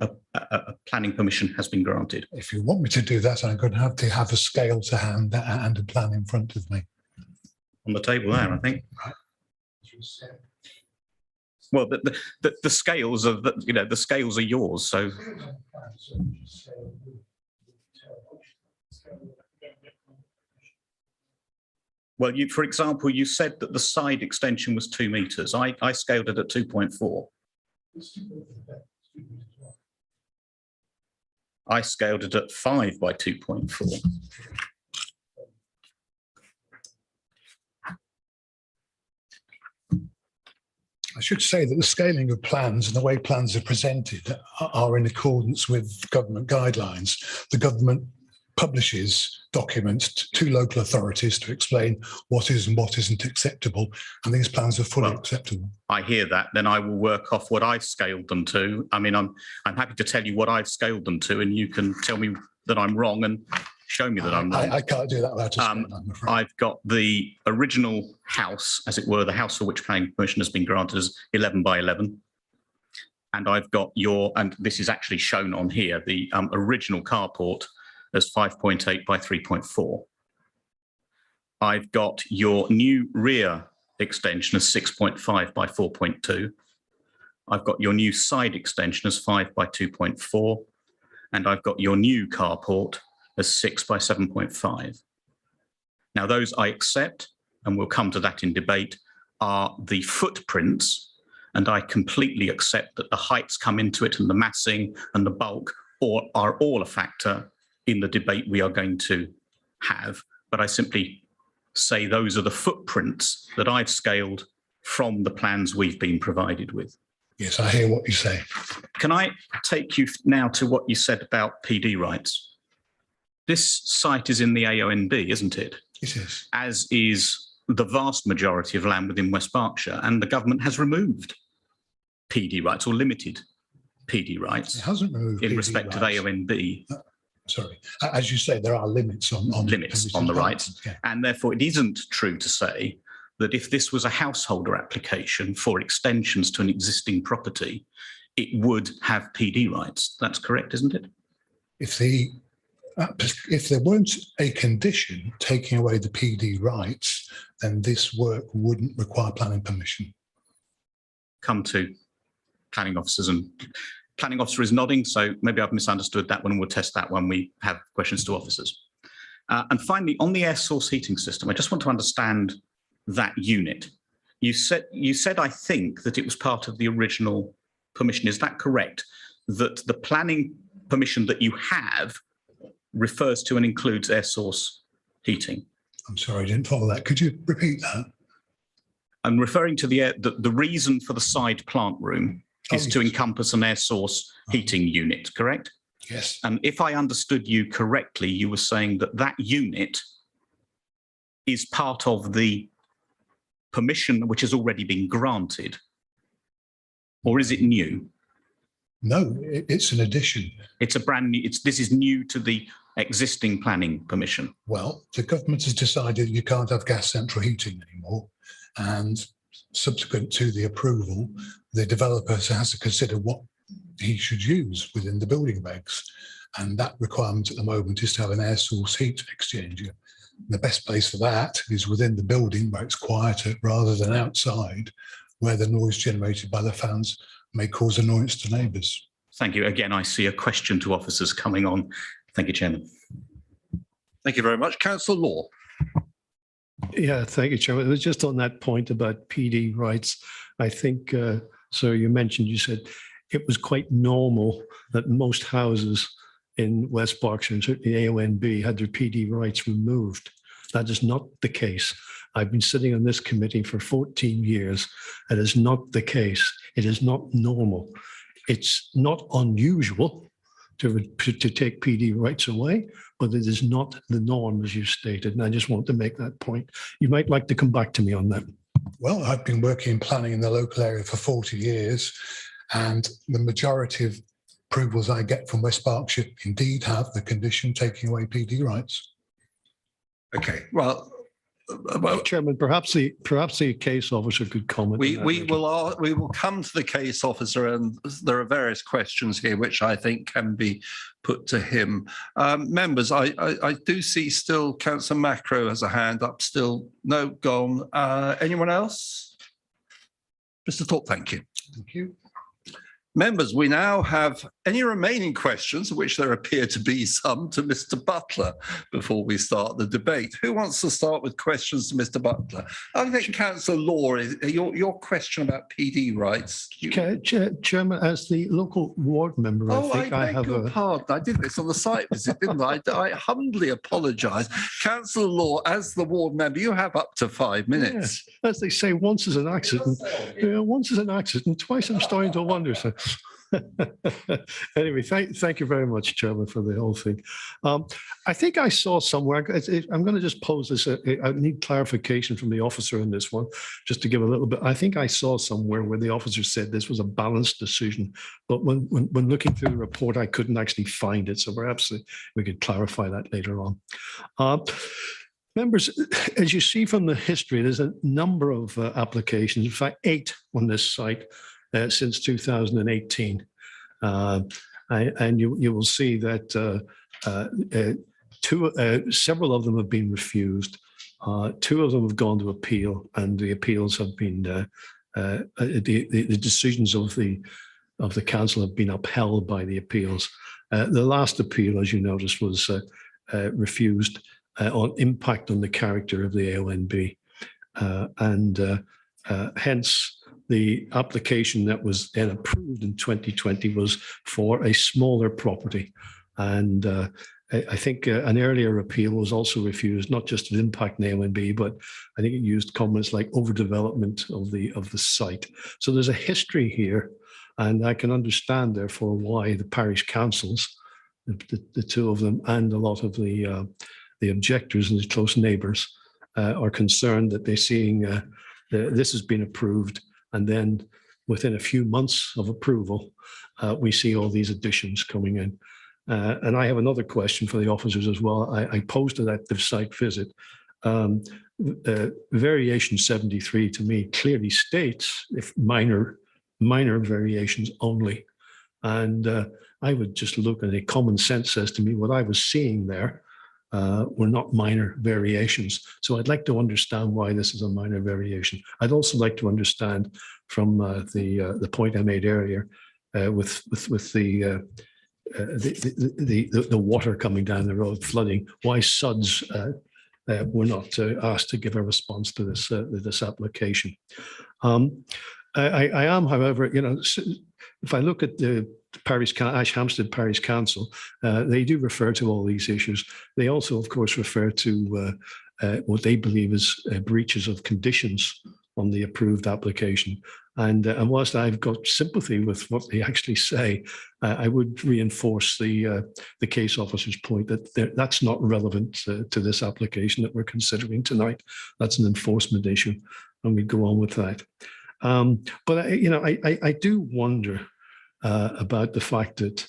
permission has been granted? If you want me to do that, I'm going to have a scale to hand and a plan in front of me. On the table there, I think. Well, the scales of the scales are yours. So. Well, for example, you said that the side extension was 2 meters. I scaled it at 2.4. I scaled it at 5 by 2.4. I should say that the scaling of plans and the way plans are presented are in accordance with government guidelines. The government publishes documents to local authorities to explain what is and what isn't acceptable, and these plans are fully acceptable. I hear that. Then I will work off what I've scaled them to. I mean, I'm happy to tell you what I've scaled them to, and you can tell me that I'm wrong and show me that I'm wrong. I can't do that without a scale, I'm afraid. I've got the original house, as it were, the house for which planning permission has been granted as 11 by 11. And I've got and this is actually shown on here, the original carport as 5.8 by 3.4. I've got your new rear extension as 6.5 by 4.2. I've got your new side extension as 5 by 2.4. And I've got your new carport as 6 by 7.5. Now, those I accept, and we'll come to that in debate, are the footprints, and I completely accept that the heights come into it and the massing and the bulk are all a factor in the debate we are going to have. But I simply say those are the footprints that I've scaled from the plans we've been provided with. Yes, I hear what you say. Can I take you now to what you said about PD rights? This site is in the AONB, isn't it? It is. As is the vast majority of land within West Berkshire, and the government has removed PD rights or limited PD It rights hasn't removed in PD respect of rights. AONB. Sorry, as you say, there are limits on Limits on the rights. Yeah. And therefore, it isn't true to say that if this was a householder application for extensions to an existing property, it would have PD rights. That's correct, isn't it? If there weren't a condition taking away the PD rights, then this work wouldn't require planning permission. Come to planning officers, and planning officer is nodding, so maybe I've misunderstood that one. We'll test that when we have questions to officers. And finally, on the air source heating system, I just want to understand that unit. You said, I think, that it was part of the original permission. Is that correct? That the planning permission that you have refers to and includes air source heating? I'm sorry, I didn't follow that. Could you repeat that? I'm referring to the reason for the side plant room is to encompass an air source heating unit, correct? Yes. And if I understood you correctly, you were saying that that unit is part of the permission which has already been granted, or is it new? No, it's an addition. It's a brand new, this is new to the existing planning permission. Well, the government has decided you can't have gas central heating anymore. And subsequent to the approval, the developer has to consider what he should use within the building regs. And that requirement at the moment is to have an air source heat exchanger. The best place for that is within the building where it's quieter rather than outside, where the noise generated by the fans may cause annoyance to neighbours. Thank you. Again, I see a question to officers coming on. Thank you, Chairman. Thank you very much. Councillor Law. Yeah, thank you, Chairman. It was just on that point about PD rights. I think, so you said it was quite normal that most houses in West Berkshire, and certainly AONB, had their PD rights removed. That is not the case. I've been sitting on this committee for 14 years. It is not the case. It is not normal. It's not unusual to take PD rights away, but it is not the norm, as you stated. And I just want to make that point. You might like to come back to me on that. Well, I've been working in planning in the local area for 40 years, and the majority of approvals I get from West Berkshire indeed have the condition taking away PD rights. Okay, well, Chairman, perhaps the case officer could comment. We will come to the case officer, and there are various questions here which I think can be put to him. Members, I do see still Councillor Macro has a hand up still. No, gone. Anyone else? Mr. Thorpe, thank you. Thank you. Members, we now have any remaining questions, of which there appear to be some, to Mr. Butler before we start the debate. Who wants to start with questions to Mr. Butler? I think Councillor Law, your question about PD rights. Chairman, as the local ward member, I think I have a pardon. I did this on the site visit, didn't I? I humbly apologise. Councillor Law, as the ward member, you have up to 5 minutes. Yeah. As they say, once is an accident. Once is an accident, twice I'm starting to wonder. So. Anyway, thank you very much, Chairman, for the whole thing. I think I saw somewhere, I'm going to just pose this, I need clarification from the officer on this one, just to give a little bit. I think I saw somewhere where the officer said this was a balanced decision, but when looking through the report, I couldn't actually find it. So perhaps we could clarify that later on. Members, as you see from the history, there's a number of applications, in fact, 8 on this site, since 2018. And you will see that several of them have been refused. 2 of them have gone to appeal, and the appeals have been, the decisions of the council have been upheld by the appeals. The last appeal, as you noticed, was refused on impact on the character of the AONB. And hence, the application that was then approved in 2020 was for a smaller property. And I think an earlier appeal was also refused, not just of impact on AONB, but I think it used comments like overdevelopment of the site. So there's a history here, and I can understand, therefore, why the parish councils, the 2 of them, and a lot of the objectors and the close neighbours are concerned that they're seeing this has been approved, and then within a few months of approval, we see all these additions coming in. And I have another question for the officers as well. I posed it at the site visit. Variation 73 to me clearly states if minor variations only. And I would just look at it. Common sense says to me what I was seeing there were not minor variations. So I'd like to understand why this is a minor variation. I'd also like to understand from the point I made earlier with the water coming down the road, flooding, why SUDS were not asked to give a response to this application. I am, however, if I look at the Ash Hampstead Parish Council, they do refer to all these issues. They also, of course, refer to what they believe is breaches of conditions on the approved application. And whilst I've got sympathy with what they actually say, I would reinforce the case officer's point that that's not relevant to this application that we're considering tonight. That's an enforcement issue, and we go on with that. But I do wonder about the fact that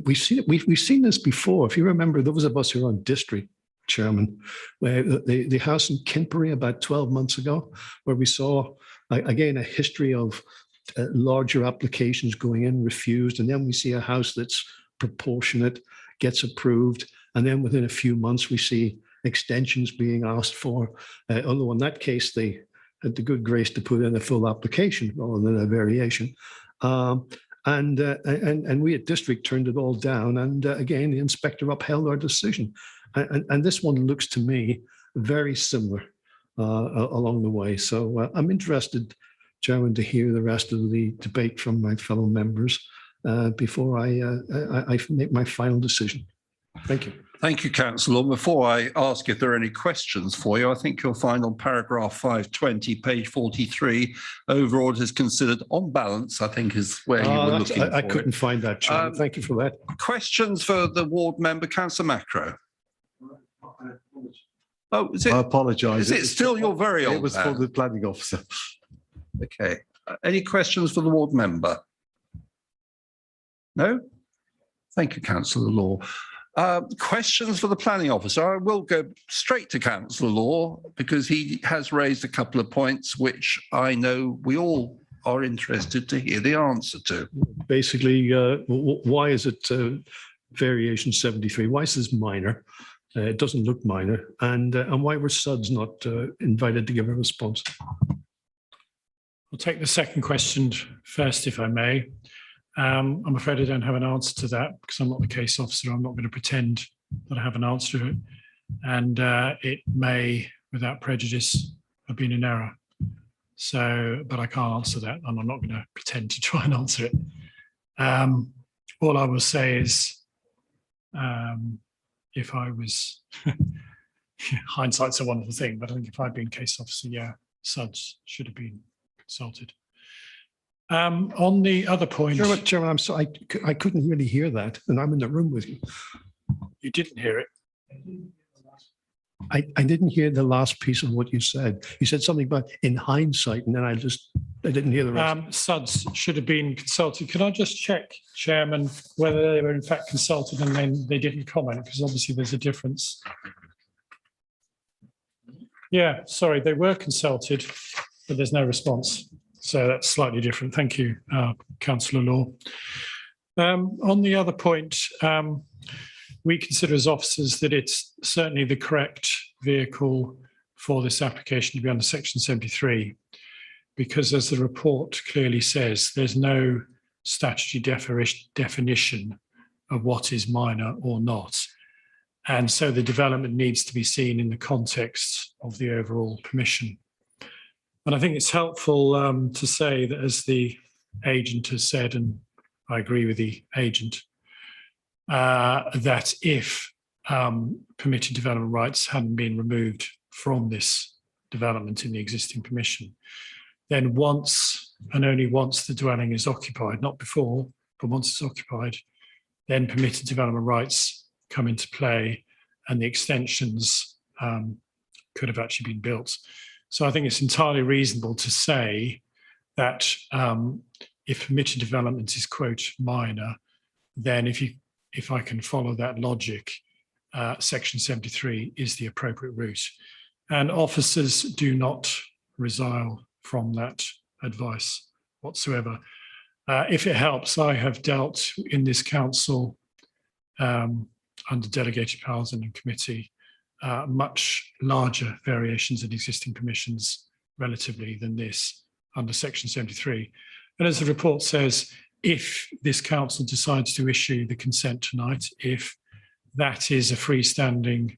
we've seen this before. If you remember, those of us who are on district, Chairman, where the house in Kinbury about 12 months ago, where we saw again a history of larger applications going in, refused, and then we see a house that's proportionate, gets approved, and then within a few months we see extensions being asked for. Although in that case they had the good grace to put in a full application rather than a variation. And we at district turned it all down. And again, the inspector upheld our decision. And this one looks to me very similar along the way. So I'm interested, Chairman, to hear the rest of the debate from my fellow members before I make my final decision. Thank you. Thank you, Councillor. Before I ask if there are any questions for you, I think you'll find on paragraph 520, page 43, overall it is considered on balance, I think is where you were looking for I couldn't find that, Chairman. Thank you for that. Questions for the ward member, Councillor Macro? Oh, is it? I apologise. Is it still your very old It was man? for the planning officer. Okay. Any questions for the ward member? No? Thank you, Councillor Law. Questions for the planning officer? I will go straight to Councillor Law because he has raised a couple of points which I know we all are interested to hear the answer to. Basically, why is it variation 73? Why is this minor? It doesn't look minor. And why were SUDS not invited to give a response? I'll take the second question first, if I may. I'm afraid I don't have an answer to that because I'm not the case officer. I'm not going to pretend that I have an answer to it. And it may, without prejudice, have been an error. So, but I can't answer that, and I'm not going to pretend to try and answer it. All I will say is, if I was, hindsight's a wonderful thing, but I think if I'd been case officer, yeah, SUDS should have been consulted. On the other point, Chairman, I'm sorry, I couldn't really hear that, and I'm in the room with you. You didn't hear it. I didn't hear the last piece of what you said. You said something about in hindsight, and then I didn't hear the rest. SUDS should have been consulted. Can I just check, Chairman, whether they were in fact consulted and then they didn't comment? Because obviously there's a difference. Yeah, sorry, they were consulted, but there's no response. So that's slightly different. Thank you, Councillor Law. On the other point, we consider as officers that it's certainly the correct vehicle for this application to be under Section 73, because as the report clearly says, there's no statutory definition of what is minor or not. And so the development needs to be seen in the context of the overall permission. And I think it's helpful to say that, as the agent has said, and I agree with the agent, that if permitted development rights hadn't been removed from this development in the existing permission, then once and only once the dwelling is occupied, not before, but once it's occupied, then permitted development rights come into play and the extensions could have actually been built. So I think it's entirely reasonable to say that if permitted development is, quote, minor, then if I can follow that logic, section 73 is the appropriate route. And officers do not resile from that advice whatsoever. If it helps, I have dealt in this council under delegated powers and in committee, much larger variations in existing permissions relatively than this under section 73. And as the report says, if this council decides to issue the consent tonight, if that is a freestanding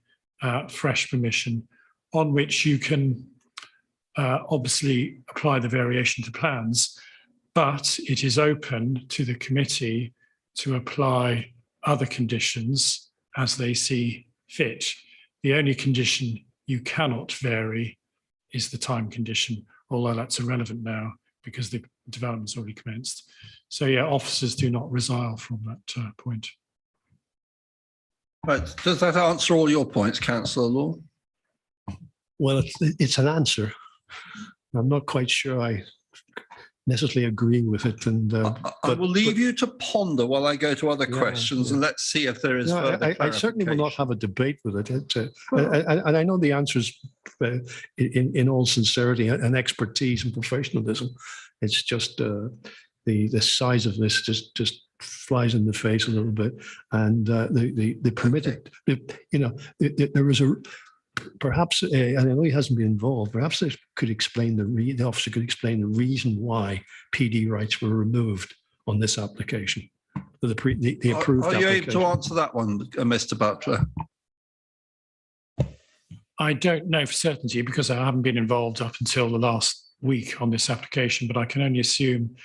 fresh permission on which you can obviously apply the variation to plans, but it is open to the committee to apply other conditions as they see fit. The only condition you cannot vary is the time condition, although that's irrelevant now because the development's already commenced. So yeah, officers do not resile from that point. Right. Does that answer all your points, Councillor Law? Well, it's an answer. I'm not quite sure I necessarily agree with it. And I will leave you to ponder while I go to other questions, and let's see if there is further I certainly will not have a debate with it. And I know the answers in all sincerity and expertise and professionalism. It's just the size of this just flies in the face a little bit. And the permitted, there was a perhaps, and I know he hasn't been involved, perhaps they could explain the officer could explain the reason why PD rights were removed on this application, the approved application. Are you able to answer that one, Mr. Butler? I don't know for certainty because I haven't been involved up until the last week on this application, but I can only assume,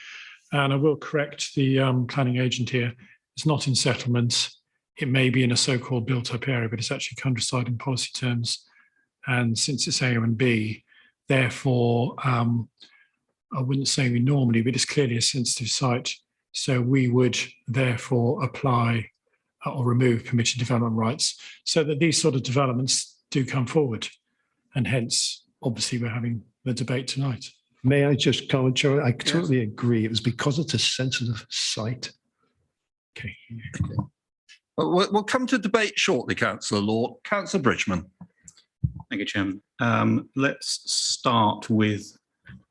and I will correct the planning agent here, it's not in settlements. It may be in a so-called built-up area, but it's actually countryside in policy terms. And since it's A and B, therefore, I wouldn't say we normally, but it's clearly a sensitive site. So we would therefore apply or remove permitted development rights so that these sort of developments do come forward. And hence, obviously, we're having the debate tonight. May I just comment, Chair? I totally agree. It was because it's a sensitive site. Okay. We'll come to debate shortly, Councillor Law. Councillor Bridgman. Thank you, Chairman. Let's start with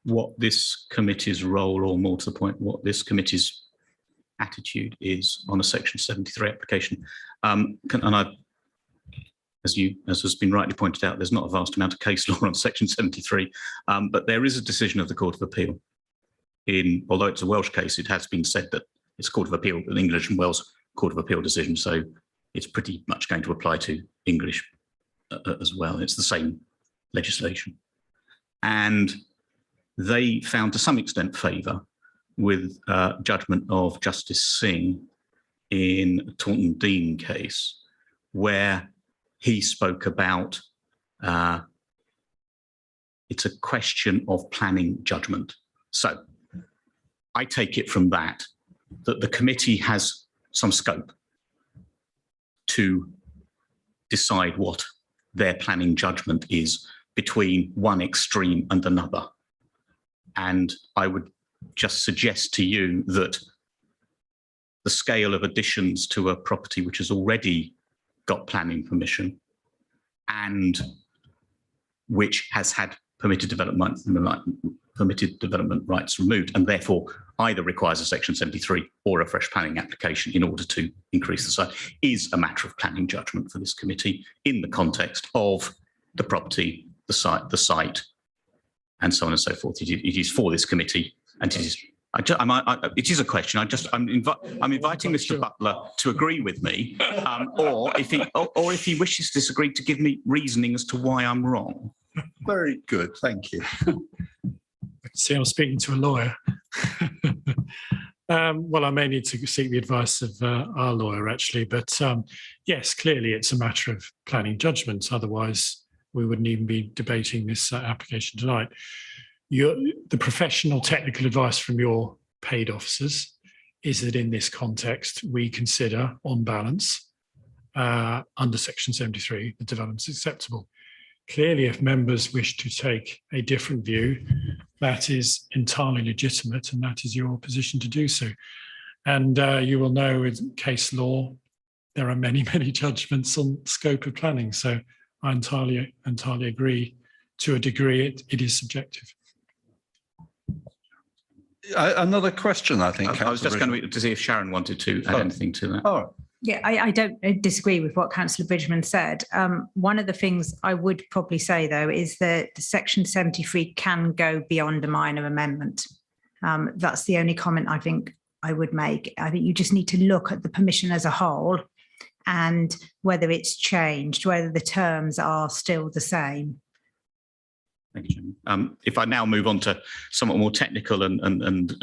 what this committee's role, or more to the point, what this committee's attitude is on a Section 73 application. And as has been rightly pointed out, there's not a vast amount of case law on Section 73, but there is a decision of the Court of Appeal. Although it's a Welsh case, it has been said that it's Court of Appeal, an English and Wales Court of Appeal decision, so it's pretty much going to apply to English as well. It's the same legislation. And they found to some extent favour with judgment of Justice Singh in Taunton Dean case, where he spoke about it's a question of planning judgment. So I take it from that the committee has some scope to decide what their planning judgment is between one extreme and another. And I would just suggest to you that the scale of additions to a property which has already got planning permission and which has had permitted development rights removed, and therefore either requires a Section 73 or a fresh planning application in order to increase the size, is a matter of planning judgment for this committee in the context of the property, the site, and so on and so forth. It is for this committee, and it is. It is a question. I'm inviting Mr. Butler to agree with me, or if he wishes to disagree, to give me reasoning as to why I'm wrong. Very good, thank you. See, I'm speaking to a lawyer. Well, I may need to seek the advice of our lawyer, actually. But yes, clearly it's a matter of planning judgment. Otherwise, we wouldn't even be debating this application tonight. The professional technical advice from your paid officers is that in this context, we consider, on balance, under Section 73, the development's acceptable. Clearly, if members wish to take a different view, that is entirely legitimate, and that is your position to do so. And you will know with case law, there are many, many judgments on scope of planning. So I entirely agree. To a degree, it is subjective. Another question, I think. I was just going to see if Sharon wanted to add anything to that. Oh, Yeah, I don't disagree with what Councillor Bridgman said. One of the things I would probably say, though, is that Section 73 can go beyond a minor amendment. That's the only comment I think I would make. I think you just need to look at the permission as a whole and whether it's changed, whether the terms are still the same. Thank you, Chairman. If I now move on to somewhat more technical and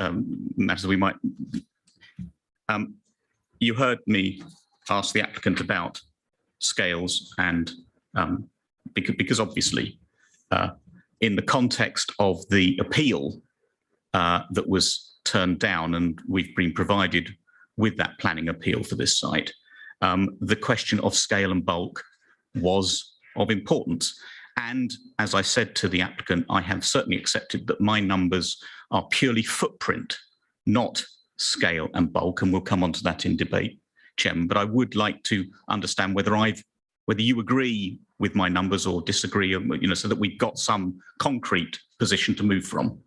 matters we might. You heard me ask the applicant about scales and because obviously in the context of the appeal that was turned down, and we've been provided with that planning appeal for this site, the question of scale and bulk was of importance. And as I said to the applicant, I have certainly accepted that my numbers are purely footprint, not scale and bulk, and we'll come on to that in debate, Chairman. But I would like to understand whether you agree with my numbers or disagree, so that we've got some concrete position to move from.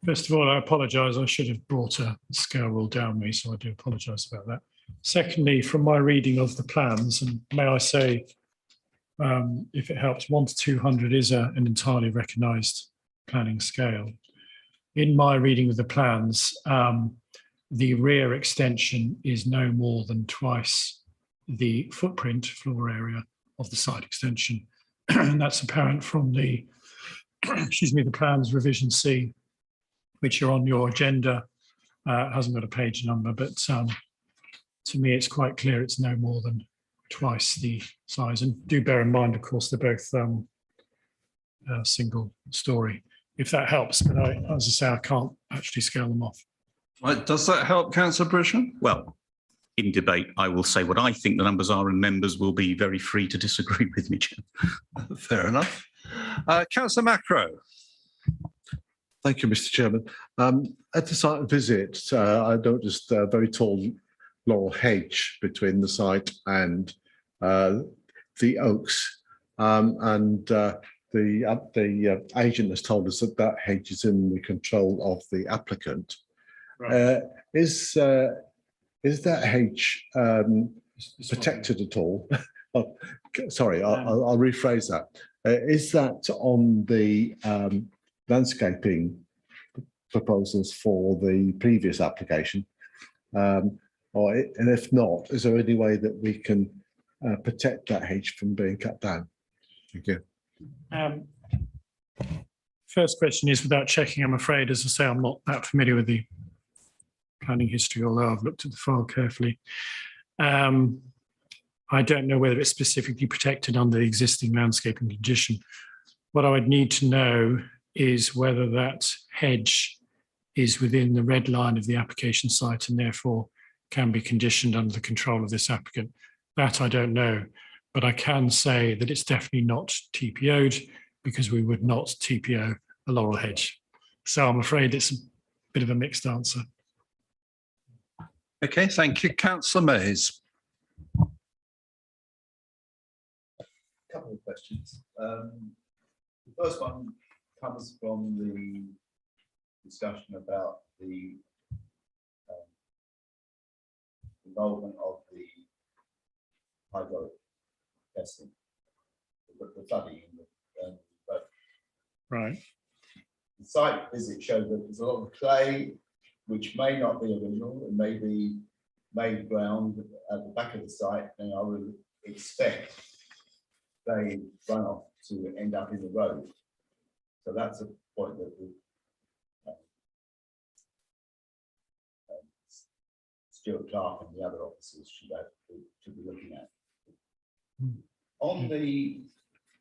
First of all, I apologise. I should have brought a scale rule down me, so I do apologise about that. Secondly, from my reading of the plans, and may I say, if it helps, 1 to 200 is an entirely recognised planning scale. In my reading of the plans, the rear extension is no more than twice the footprint floor area of the side extension. And that's apparent from the, the plans revision C, which are on your agenda. It hasn't got a page number, but to me, it's quite clear it's no more than twice the size. And do bear in mind, of course, they're both single story, if that helps. But as I say, I can't actually scale them off. Right. Does that help, Councillor Bridgman? Well, in debate, I will say what I think the numbers are, and members will be very free to disagree with me, Chair. Fair enough. Councillor Macro. Thank you, Mr. Chairman. At the site visit, I noticed a very tall laurel hedge between the site and the oaks, and the agent has told us that that hedge is in the control of the applicant. Right. Is that hedge protected at all? Oh, sorry, I'll rephrase that. Is that on the landscaping proposals for the previous application? And if not, is there any way that we can protect that hedge from being cut down? Thank you. First question is without checking, I'm afraid. As I say, I'm not that familiar with the planning history, although I've looked at the file carefully. I don't know whether it's specifically protected under the existing landscaping condition. What I would need to know is whether that hedge is within the red line of the application site and therefore can be conditioned under the control of this applicant. That I don't know, but I can say that it's definitely not TPO'd because we would not TPO a laurel hedge. So I'm afraid it's a bit of a mixed answer. Okay, thank you. Councillor Mays. A couple of questions. The first one comes from the discussion about the involvement of the hydraulic testing, the flooding. Right. The site visit showed that there's a lot of clay, which may not be original, it may be made ground at the back of the site, and I would expect they runoff to end up in the road. So that's a point that the Stuart Clark and the other officers should be looking at. On the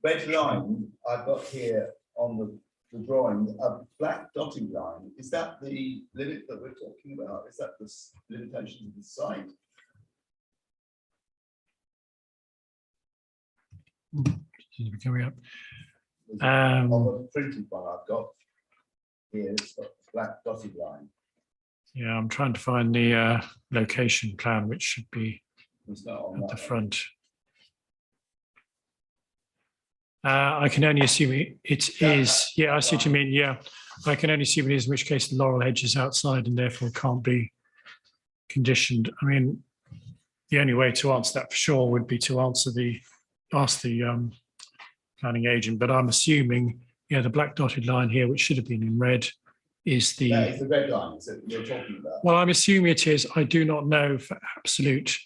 red line I've got here on the drawing, a black dotted line, is that the limit that we're talking about? Is that the limitation of the site? Carry up. On the printed one I've got, here, it's got a black dotted line. Yeah, I'm trying to find the location plan, which should be It's not on at the that. front. I can only assume it is. Yeah, I see what you mean. Yeah, I can only assume it is, in which case the laurel hedge is outside and therefore can't be conditioned. I mean, the only way to answer that for sure would be to ask the planning agent. But I'm assuming, yeah, the black dotted line here, which should have been in red, is the. That is the red line that you're talking about. Well, I'm assuming it is. I do not know for absolute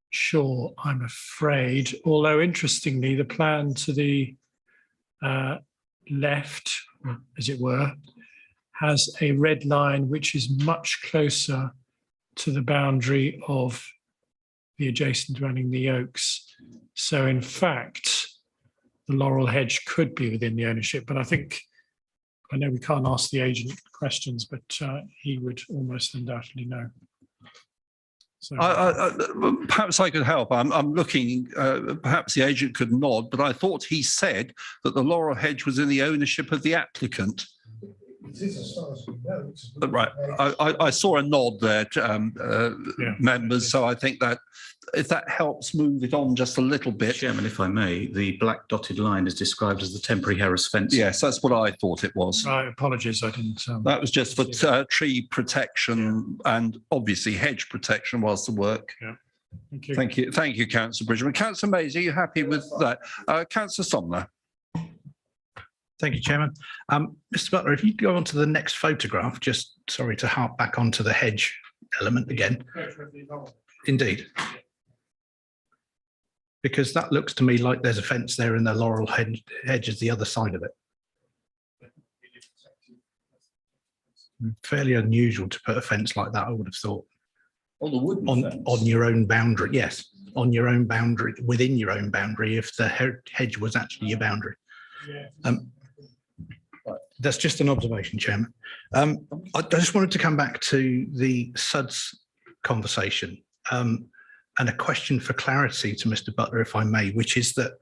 sure, I'm afraid. Although, interestingly, the plan to the left, as it were, has a red line which is much closer to the boundary of the adjacent dwelling, the Oaks. So, in fact, the laurel hedge could be within the ownership, but I know we can't ask the agent questions, but he would almost undoubtedly know. So, perhaps I could help. I'm looking, perhaps the agent could nod, but I thought he said that the laurel hedge was in the ownership of the applicant. It is, as far as we know. Right. I saw a nod there, members, so I think that if that helps move it on just a little bit. Chairman, if I may, the black dotted line is described as the temporary Harris fence. Yes, that's what I thought it was. apologies, I didn't. That was just for tree protection and obviously hedge protection whilst the work. Yeah. Thank you. Thank you, Councillor Bridgman. Councillor Mays, are you happy with that? Councillor Somner. Thank you, Chairman. Mr. Butler, if you go on to the next photograph, just sorry to harp back onto the hedge element again. Indeed. Because that looks to me like there's a fence there and the laurel hedge is the other side of it. Fairly unusual to put a fence like that, I would have thought. On the wooden fence? On your own boundary, yes. On your own boundary, within your own boundary, if the hedge was actually your boundary. That's just an observation, Chairman. I just wanted to come back to the SUDS conversation and a question for clarity to Mr. Butler, if I may, which is that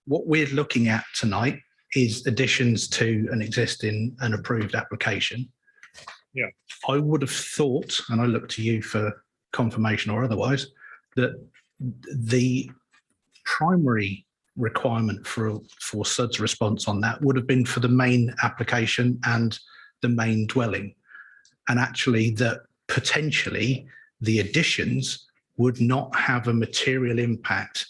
what we're looking at tonight is additions to an existing and approved application. Yeah. I would have thought, and I look to you for confirmation or otherwise, that the primary requirement for SUD's response on that would have been for the main application and the main dwelling. And actually that potentially the additions would not have a material impact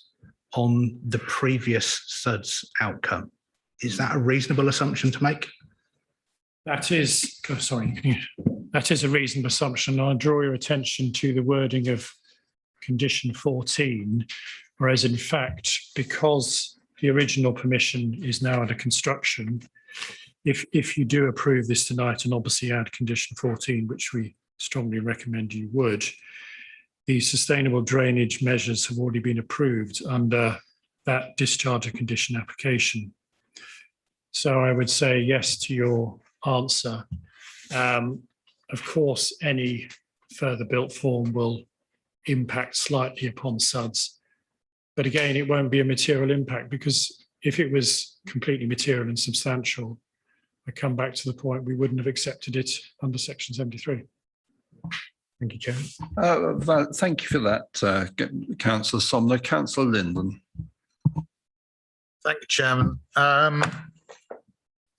on the previous SUD's outcome. Is that a reasonable assumption to make? That is, that is a reasonable assumption. I'll draw your attention to the wording of condition 14, whereas in fact, because the original permission is now under construction, if you do approve this tonight and obviously add condition 14, which we strongly recommend you would, the sustainable drainage measures have already been approved under that discharge of condition application. So I would say yes to your answer. Of course, any further built form will impact slightly upon SUDS. But again, it won't be a material impact, because if it was completely material and substantial, I come back to the point we wouldn't have accepted it under section 73. Thank you, Chairman. Thank you for that, Councillor Somner. Councillor Linden. Thank you, Chairman. I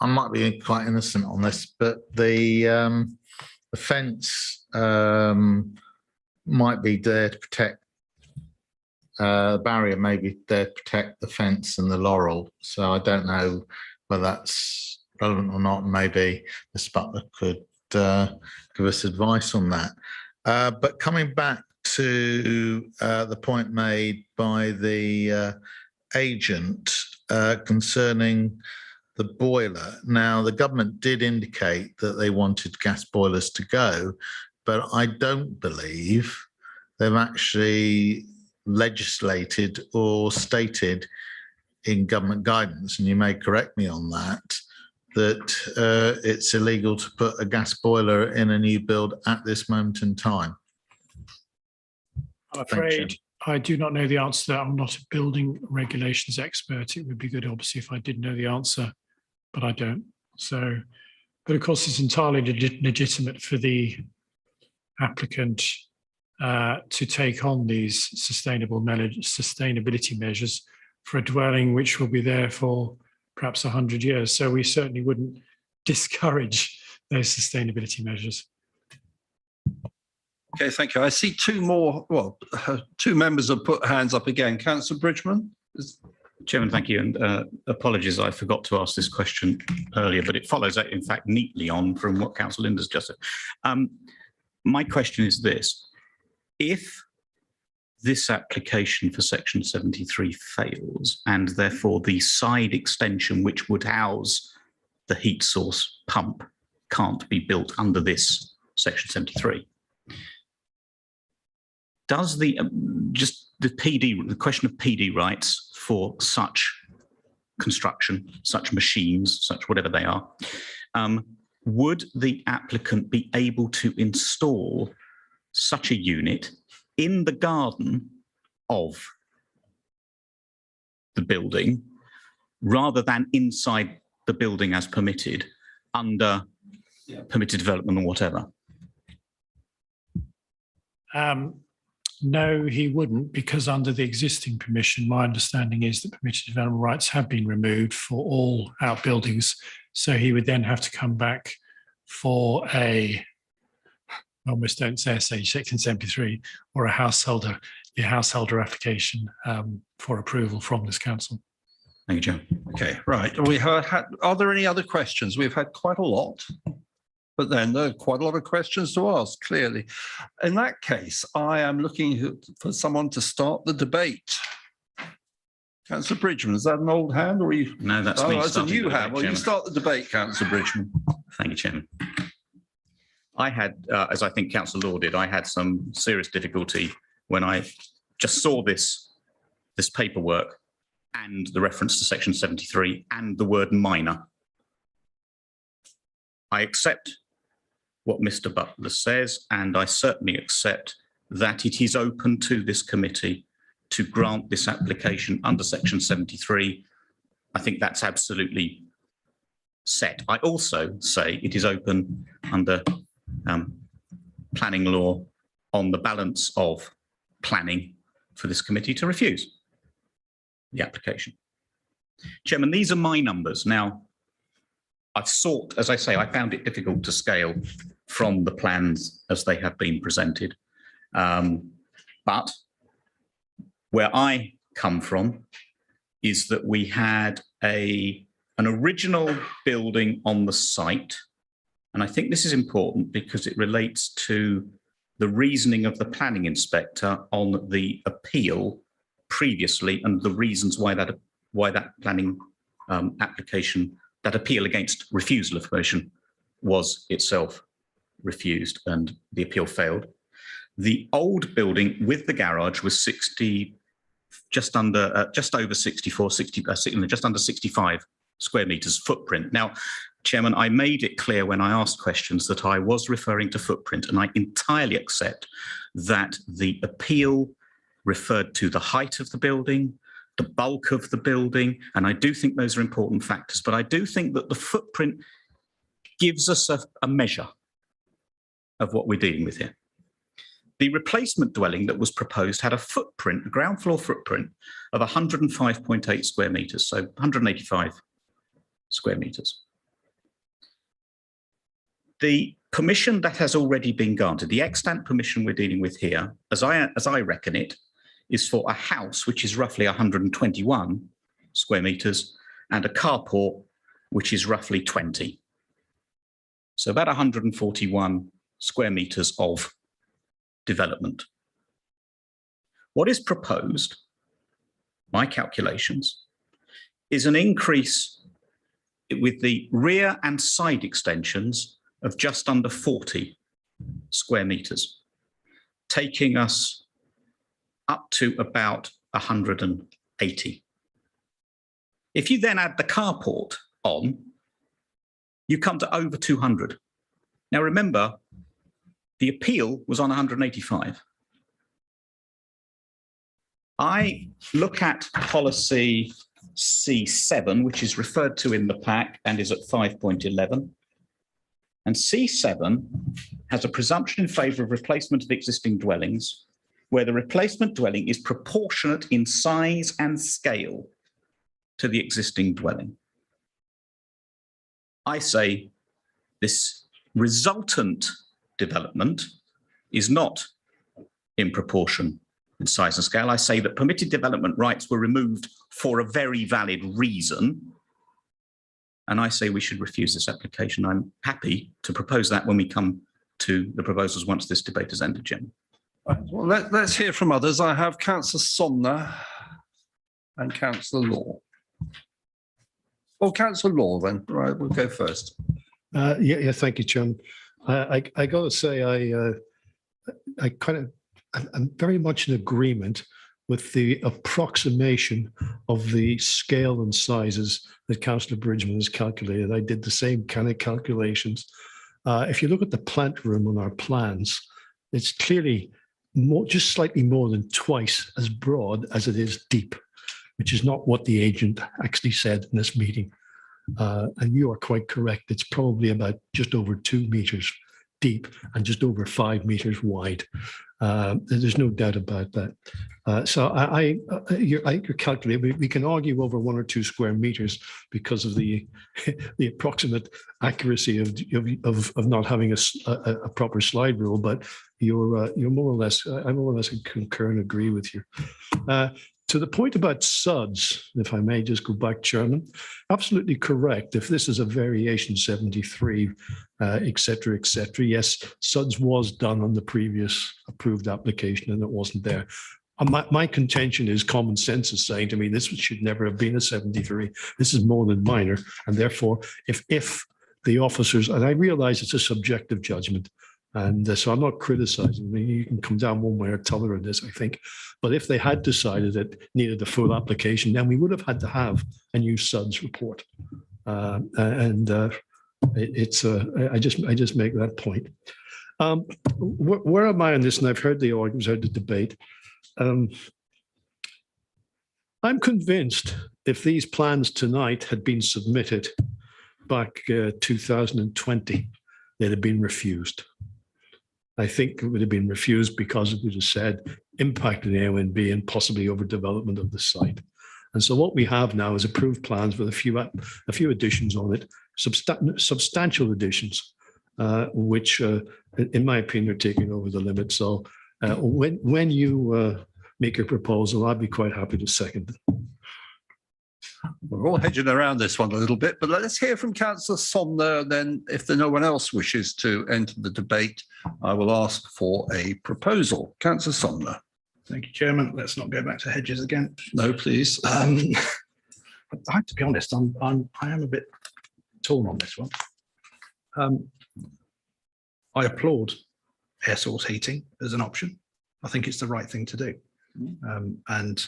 might be quite innocent on this, but the fence might be there to protect. The barrier may be there to protect the fence and the laurel. So I don't know whether that's relevant or not. Maybe the Butler could give us advice on that. But coming back to the point made by the agent concerning the boiler. Now, the government did indicate that they wanted gas boilers to go, but I don't believe they've actually legislated or stated in government guidance, and you may correct me on that, that it's illegal to put a gas boiler in a new build at this moment in time. I'm afraid I do not know the answer to that. I'm not a building regulations expert. It would be good, obviously, if I did know the answer, but I don't. So, but of course, it's entirely legitimate for the applicant to take on these sustainability measures for a dwelling which will be there for perhaps 100 years. So we certainly wouldn't discourage those sustainability measures. Okay, thank you. I see two more, well, two members have put hands up again. Councillor Bridgman? Chairman, thank you. And apologies, I forgot to ask this question earlier, but it follows, in fact, neatly on from what Councillor Linda's just said. My question is this. If this application for Section 73 fails, and therefore the side extension which would house the heat source pump can't be built under this Section 73, does the the question of PD rights for such construction, such machines, such whatever they are, would the applicant be able to install such a unit in the garden of the building rather than inside the building as permitted under permitted development or whatever? No, he wouldn't, because under the existing permission, my understanding is that permitted development rights have been removed for all outbuildings. So he would then have to come back for I almost don't say Section 73, or the householder application for approval from this council. Thank you, Joe. Okay, right. Are there any other questions? We've had quite a lot, but then there are quite a lot of questions to ask, clearly. In that case, I am looking for someone to start the debate. Councillor Bridgman, is that an old hand or are you? No, that's me. That's a new hand. Well, you start the debate, Councillor Bridgman. Thank you, Chairman. I had, as I think Councillor Law did, I had some serious difficulty when I just saw this paperwork and the reference to Section 73 and the word minor. I accept what Mr. Butler says, and I certainly accept that it is open to this committee to grant this application under Section 73. I think that's absolutely set. I also say it is open under planning law on the balance of planning for this committee to refuse the application. Chairman, these are my numbers. Now, I've sought, as I say, I found it difficult to scale from the plans as they have been presented. But where I come from is that we had an original building on the site. And I think this is important because it relates to the reasoning of the planning inspector on the appeal previously and the reasons why that planning application, that appeal against refusal of permission was itself refused and the appeal failed. The old building with the garage was just over 64, just under 65 square meters footprint. Now, Chairman, I made it clear when I asked questions that I was referring to footprint, and I entirely accept that the appeal referred to the height of the building, the bulk of the building, and I do think those are important factors, but I do think that the footprint gives us a measure of what we're dealing with here. The replacement dwelling that was proposed had a footprint, a ground floor footprint of 105.8 square meters, so 185 square meters. The permission that has already been granted, the extant permission we're dealing with here, as I reckon it, is for a house which is roughly 121 square meters and a carport which is roughly 20. So about 141 square meters of development. What is proposed, my calculations, is an increase with the rear and side extensions of just under 40 square meters, taking us up to about 180. If you then add the carport on, you come to over 200. Now remember, the appeal was on 185. I look at policy C7, which is referred to in the pack and is at 5.11. And C7 has a presumption in favour of replacement of existing dwellings, where the replacement dwelling is proportionate in size and scale to the existing dwelling. I say this resultant development is not in proportion in size and scale. I say that permitted development rights were removed for a very valid reason. And I say we should refuse this application. I'm happy to propose that when we come to the proposals once this debate has ended, Jim. Right. Well, let's hear from others. I have Councillor Somner and Councillor Law. Oh, Councillor Law then. Right, we'll go first. Yeah, thank you, Chairman. I got to say, I'm very much in agreement with the approximation of the scale and sizes that Councillor Bridgman has calculated. I did the same kind of calculations. If you look at the plant room on our plans, it's clearly just slightly more than twice as broad as it is deep, which is not what the agent actually said in this meeting. And you are quite correct. It's probably about just over 2 meters deep and just over 5 meters wide. There's no doubt about that. So you're calculating. We can argue over 1 or 2 square meters because of the approximate accuracy of not having a proper slide rule. But you're more or less. I more or less concur and agree with you. To the point about SUDs, if I may just go back, Chairman, absolutely correct. If this is a variation 73, et cetera, yes, SUDs was done on the previous approved application and it wasn't there. My contention is common sense is saying to me, this should never have been a 73. This is more than minor. And therefore, if the officers, and I realize it's a subjective judgment, and so I'm not criticizing. I mean, you can come down one way or the other on this, I think. But if they had decided it needed a full application, then we would have had to have a new SUDS report. I just make that point. Where am I on this? And I've heard the arguments, heard the debate. I'm convinced if these plans tonight had been submitted back 2020, they'd have been refused. I think it would have been refused because it would have said impact on the AONB and possibly overdevelopment of the site. And so what we have now is approved plans with a few additions on it, substantial additions, which, in my opinion, are taking over the limit. So when you make your proposal, I'd be quite happy to second it. We're all hedging around this one a little bit, but let's hear from Councillor Somner. Then, if no one else wishes to enter the debate, I will ask for a proposal. Councillor Somner. Thank you, Chairman. Let's not go back to hedges again. No, please. I have to be honest. I am a bit torn on this one. I applaud air source heating as an option. I think it's the right thing to do, and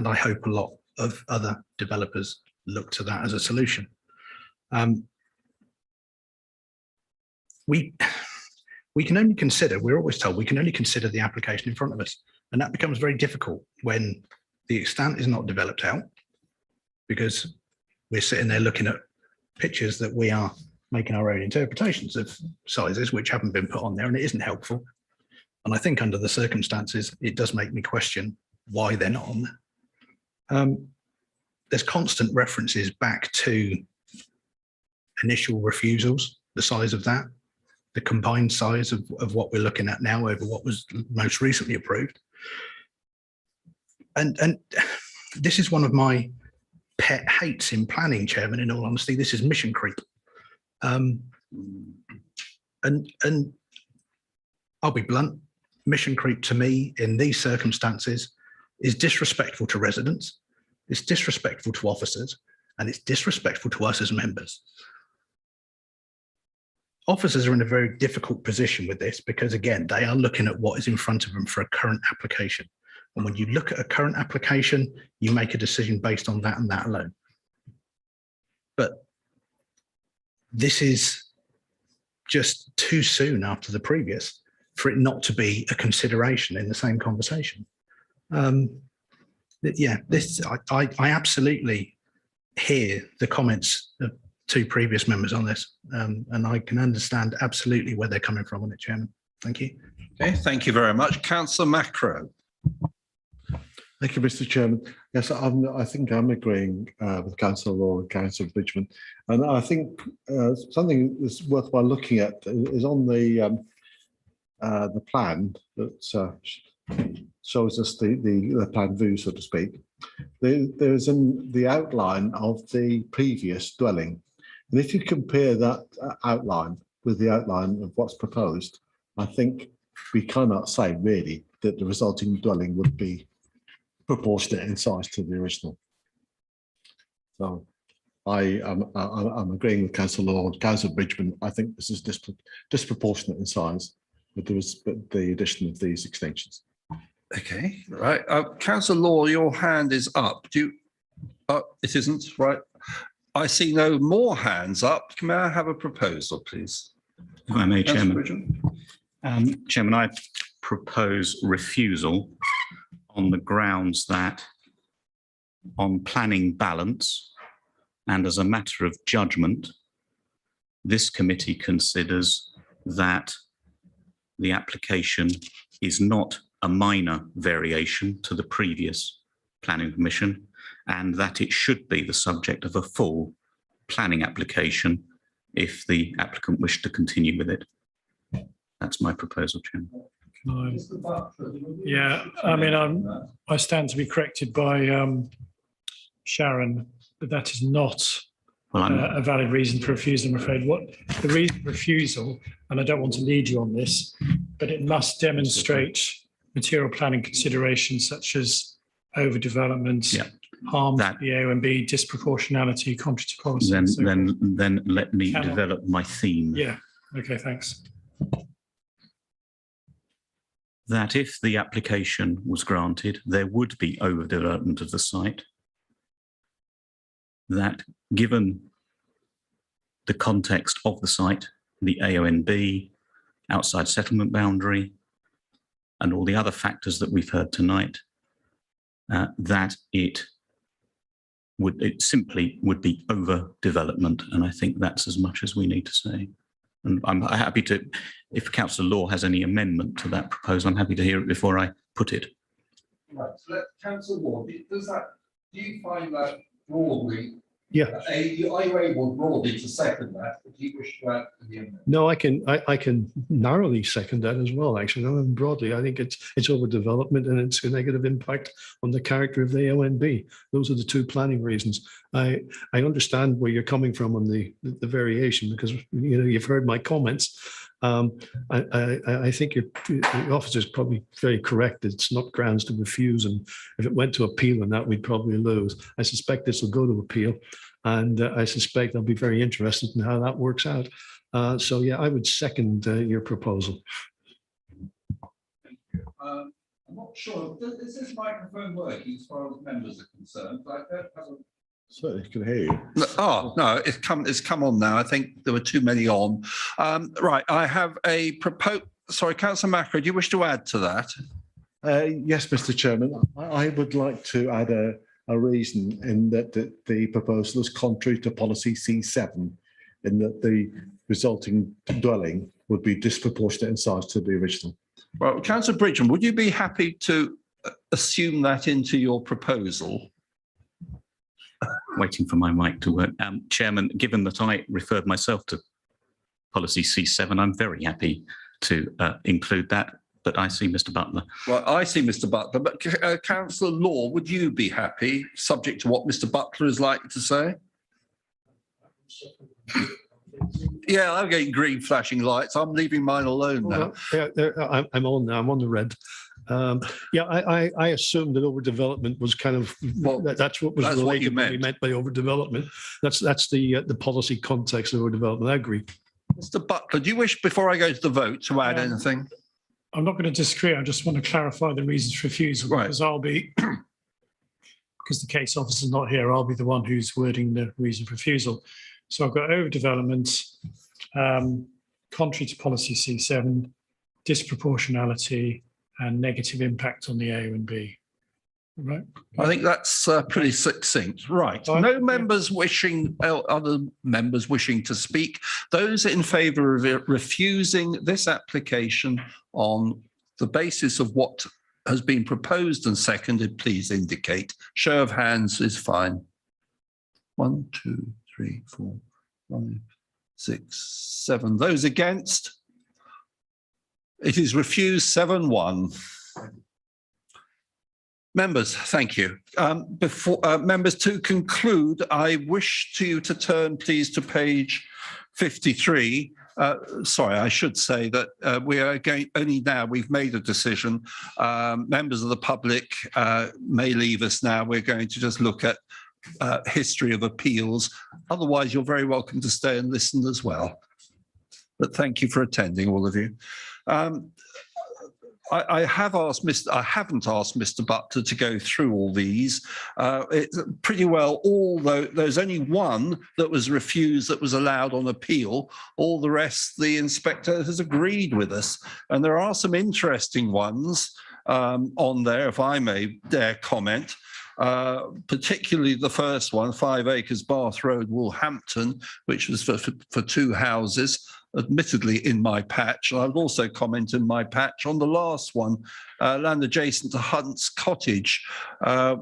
I hope a lot of other developers look to that as a solution. We can only consider, we're always told, we can only consider the application in front of us. And that becomes very difficult when the extent is not developed out, because we're sitting there looking at pictures that we are making our own interpretations of sizes which haven't been put on there, and it isn't helpful. And I think under the circumstances, it does make me question why they're not on there. There's constant references back to initial refusals, the size of that, the combined size of what we're looking at now over what was most recently approved. And this is one of my pet hates in planning, Chairman, in all honesty. This is mission creep. And I'll be blunt, mission creep to me in these circumstances is disrespectful to residents, it's disrespectful to officers, and it's disrespectful to us as members. Officers are in a very difficult position with this because, again, they are looking at what is in front of them for a current application. And when you look at a current application, you make a decision based on that and that alone. But this is just too soon after the previous for it not to be a consideration in the same conversation. Yeah, this I absolutely hear the comments of two previous members on this, and I can understand absolutely where they're coming from on it, Chairman. Thank you. Okay, thank you very much. Councillor Macro. Thank you, Mr. Chairman. Yes, I think I'm agreeing with Councillor Law and Councillor Bridgman, and I think something that's worthwhile looking at is on the plan that shows us the plan view, so to speak. There's in the outline of the previous dwelling, and if you compare that outline with the outline of what's proposed, I think we cannot say really that the resulting dwelling would be proportionate in size to the original. So I'm agreeing with Councillor Law and Councillor Bridgman. I think this is disproportionate in size with the addition of these extensions. Okay, right. Councillor Law, your hand is up. Do you? It isn't, right. I see no more hands up. May I have a proposal, please? If I may, Chairman. Chairman, I propose refusal on the grounds that on planning balance and as a matter of judgment, this committee considers that the application is not a minor variation to the previous planning permission, and that it should be the subject of a full planning application if the applicant wished to continue with it. That's my proposal, Chairman. Yeah, I mean, I stand to be corrected by Sharon, but that is not a valid reason for refusal, I'm afraid. What the reason for refusal, and I don't want to lead you on this, but it must demonstrate material planning considerations such as overdevelopment, harm to the AONB, disproportionality, contrary to policy. Then let me develop my theme. Yeah. Okay. Thanks. That if the application was granted, there would be overdevelopment of the site. That given the context of the site, the AONB, outside settlement boundary, and all the other factors that we've heard tonight, that it simply would be overdevelopment. And I think that's as much as we need to say. And I'm happy to, if Councillor Law has any amendment to that proposal, I'm happy to hear it before I put it. Right, so let Councillor Law, do you find that broadly? Yeah. Are you able broadly to second that? Do you wish to add to the amendment? No, I can narrowly second that as well, actually. No, broadly, I think it's overdevelopment and it's a negative impact on the character of the AONB. Those are the two planning reasons. I understand where you're coming from on the variation, because you've heard my comments. I think the officer is probably very correct. It's not grounds to refuse, and if it went to appeal on that, we'd probably lose. I suspect this will go to appeal, and I suspect I'll be very interested in how that works out. So yeah, I would second your proposal. I'm not sure. Is this microphone working as far as members are concerned? I don't have a... Certainly can hear you. No, it's come on now. I think there were too many on. Right, I have a proposal. Sorry, Councillor Macro, do you wish to add to that? Yes, Mr. Chairman. I would like to add a reason in that the proposal is contrary to policy C7, in that the resulting dwelling would be disproportionate in size to the original. Well, Councillor Bridgman, would you be happy to assume that into your proposal? Waiting for my mic to work. Chairman, given that I referred myself to policy C7, I'm very happy to include that, but I see Mr. Butler. Well, I see Mr. Butler, but Councillor Law, would you be happy, subject to what Mr. Butler is likely to say? Yeah, I'm getting green flashing lights. I'm leaving mine alone now. I'm on now. I'm on the red. Yeah, I assumed that overdevelopment was kind of that's what was related. What you meant by overdevelopment. That's the policy context of overdevelopment. I agree. Mr. Butler, do you wish, before I go to the vote, to add anything? I'm not going to disagree. I just want to clarify the reasons for refusal, because I'll be, because the case officer is not here, I'll be the one who's wording the reason for refusal. So I've got overdevelopment, contrary to policy C7, disproportionality, and negative impact on the AONB. Right. I think that's pretty succinct. Right. Fine. No members wishing, other members wishing to speak. Those in favour of refusing this application on the basis of what has been proposed and seconded, please indicate. Show of hands is fine. 1, 2, 3, 4, 5, 6, 7. Those against? It is refused 7-1. Members, thank you. Members, to conclude, I wish to turn, please, to page 53. Sorry, I should say that we are going, only now we've made a decision. Members of the public may leave us now. We're going to just look at history of appeals. Otherwise, you're very welcome to stay and listen as well. But thank you for attending, all of you. I haven't asked Mr. Butler to go through all these. It's pretty well, although there's only one that was refused that was allowed on appeal. All the rest, the inspector has agreed with us. And there are some interesting ones on there, if I may dare comment. Particularly the first one, 5 acres Bath Road, Woolhampton, which was for 2 houses, admittedly in my patch. And I would also comment in my patch on the last one, land adjacent to Hunt's Cottage,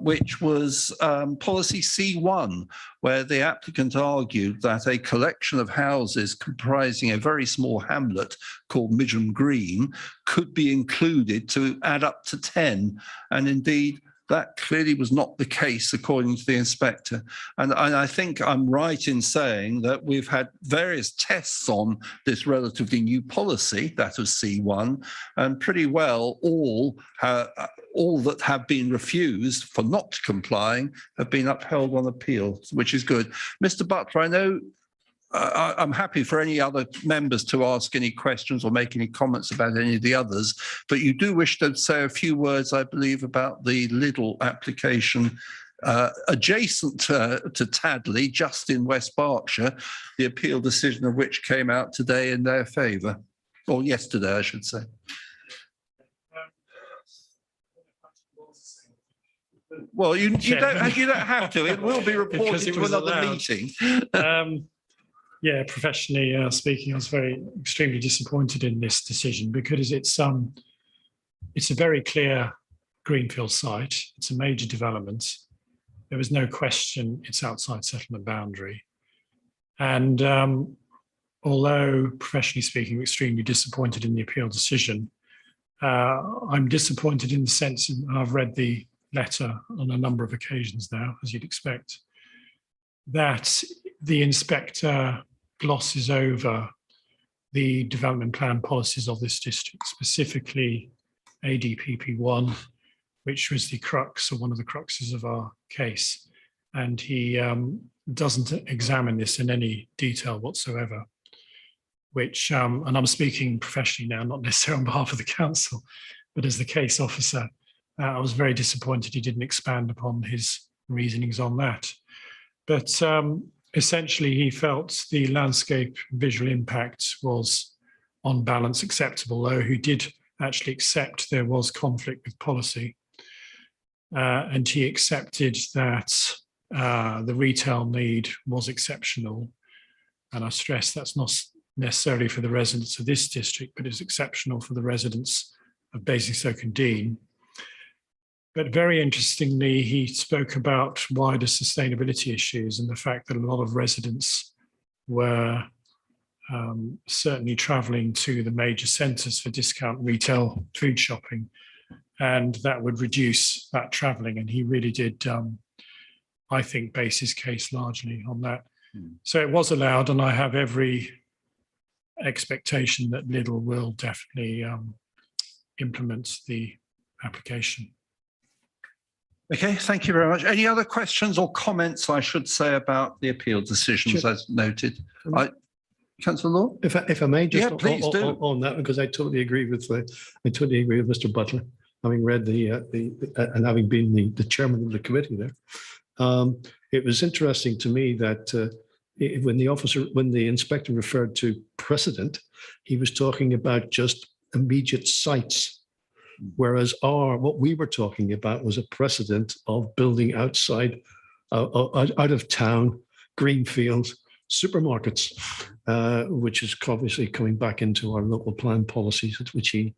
which was policy C1, where the applicant argued that a collection of houses comprising a very small hamlet called Midgham Green could be included to add up to 10. And indeed, that clearly was not the case, according to the inspector. And I think I'm right in saying that we've had various tests on this relatively new policy, that of C1, and pretty well all that have been refused for not complying have been upheld on appeal, which is good. Mr. Butler, I know I'm happy for any other members to ask any questions or make any comments about any of the others, but you do wish to say a few words, I believe, about the Liddell application adjacent to Tadley, just in West Berkshire, the appeal decision of which came out today in their favour, or yesterday, I should say. Well, you don't have to. It will be reported to another meeting. Yeah, professionally speaking, I was extremely disappointed in this decision because it's a very clear greenfield site. It's a major development. There was no question it's outside settlement boundary. And although professionally speaking, extremely disappointed in the appeal decision, I'm disappointed in the sense, and I've read the letter on a number of occasions now, as you'd expect, that the inspector glosses over the development plan policies of this district, specifically ADPP1, which was the crux or one of the cruxes of our case. And he doesn't examine this in any detail whatsoever, which, and I'm speaking professionally now, not necessarily on behalf of the council, but as the case officer, I was very disappointed he didn't expand upon his reasonings on that. But essentially, he felt the landscape visual impact was on balance acceptable, though he did actually accept there was conflict with policy. And he accepted that the retail need was exceptional. And I stress that's not necessarily for the residents of this district, but it's exceptional for the residents of Basingstoke and Deane. But very interestingly, he spoke about wider sustainability issues and the fact that a lot of residents were certainly travelling to the major centres for discount retail food shopping, and that would reduce that travelling. And he really did, I think, base his case largely on that. So it was allowed, and I have every expectation that Liddell will definitely implement the application. Okay, thank you very much. Any other questions or comments, I should say, about the appeal decisions as noted? Councillor Law? If I may, just please do. on that, because I totally agree with Mr. Butler, having read and having been the chairman of the committee there. It was interesting to me that when the inspector referred to precedent, he was talking about just immediate sites. Whereas what we were talking about was a precedent of building outside, out of town, greenfields, supermarkets, which is obviously coming back into our local plan policies, which he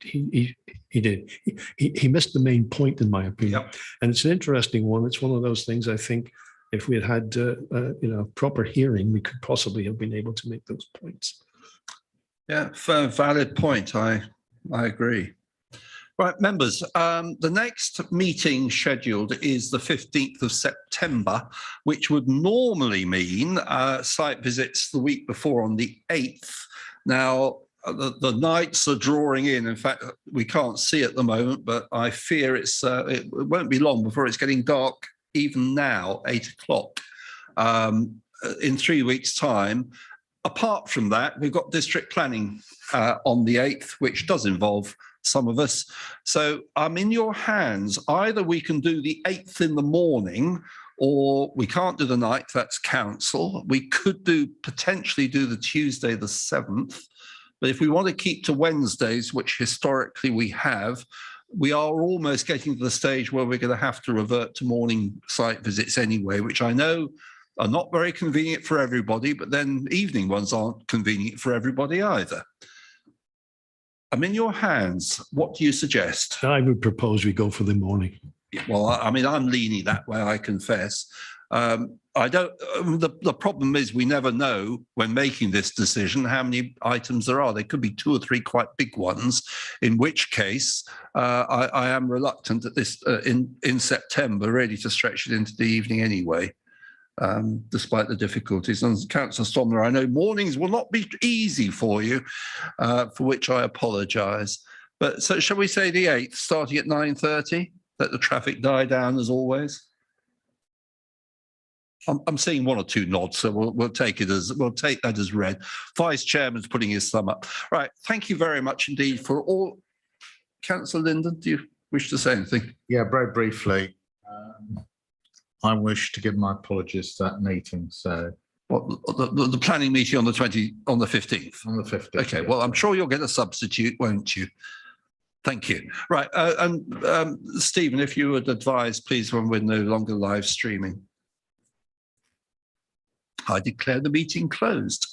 did. He missed the main point, in my opinion. Yep. And it's an interesting one. It's one of those things, I think, if we had proper hearing, we could possibly have been able to make those points. Yeah, valid point. I agree. Right, members, the next meeting scheduled is the 15th of September, which would normally mean site visits the week before on the 8th. Now, the nights are drawing in. In fact, we can't see at the moment, but I fear it won't be long before it's getting dark even now, 8 o'clock, in 3 weeks' time. Apart from that, we've got district planning on the 8th, which does involve some of us. So I'm in your hands. Either we can do the 8th in the morning, or we can't do the 9th, that's council. We could potentially do the Tuesday the 7th. But if we want to keep to Wednesdays, which historically we have, we are almost getting to the stage where we're going to have to revert to morning site visits anyway, which I know are not very convenient for everybody, but then evening ones aren't convenient for everybody either. I'm in your hands. What do you suggest? I would propose we go for the morning. Well, I mean, I'm leaning that way, I confess. The problem is we never know when making this decision how many items there are. There could be 2 or 3 quite big ones, in which case I am reluctant at this in September really to stretch it into the evening anyway, despite the difficulties. And Councillor Stomner, I know mornings will not be easy for you, for which I apologise. But so shall we say the 8th, starting at 9:30? Let the traffic die down as always. I'm seeing 1 or 2 nods, so we'll take that as read. Vice Chairman's putting his thumb up. Right, thank you very much indeed for all. Councillor Linden, do you wish to say anything? Yeah, very briefly. I wish to give my apologies to that meeting. So, what the planning meeting on the 15th? On the 15th. Okay. Well, I'm sure you'll get a substitute, won't you? Thank you. Right, and Stephen, if you would advise, please, when we're no longer live streaming. I declare the meeting closed.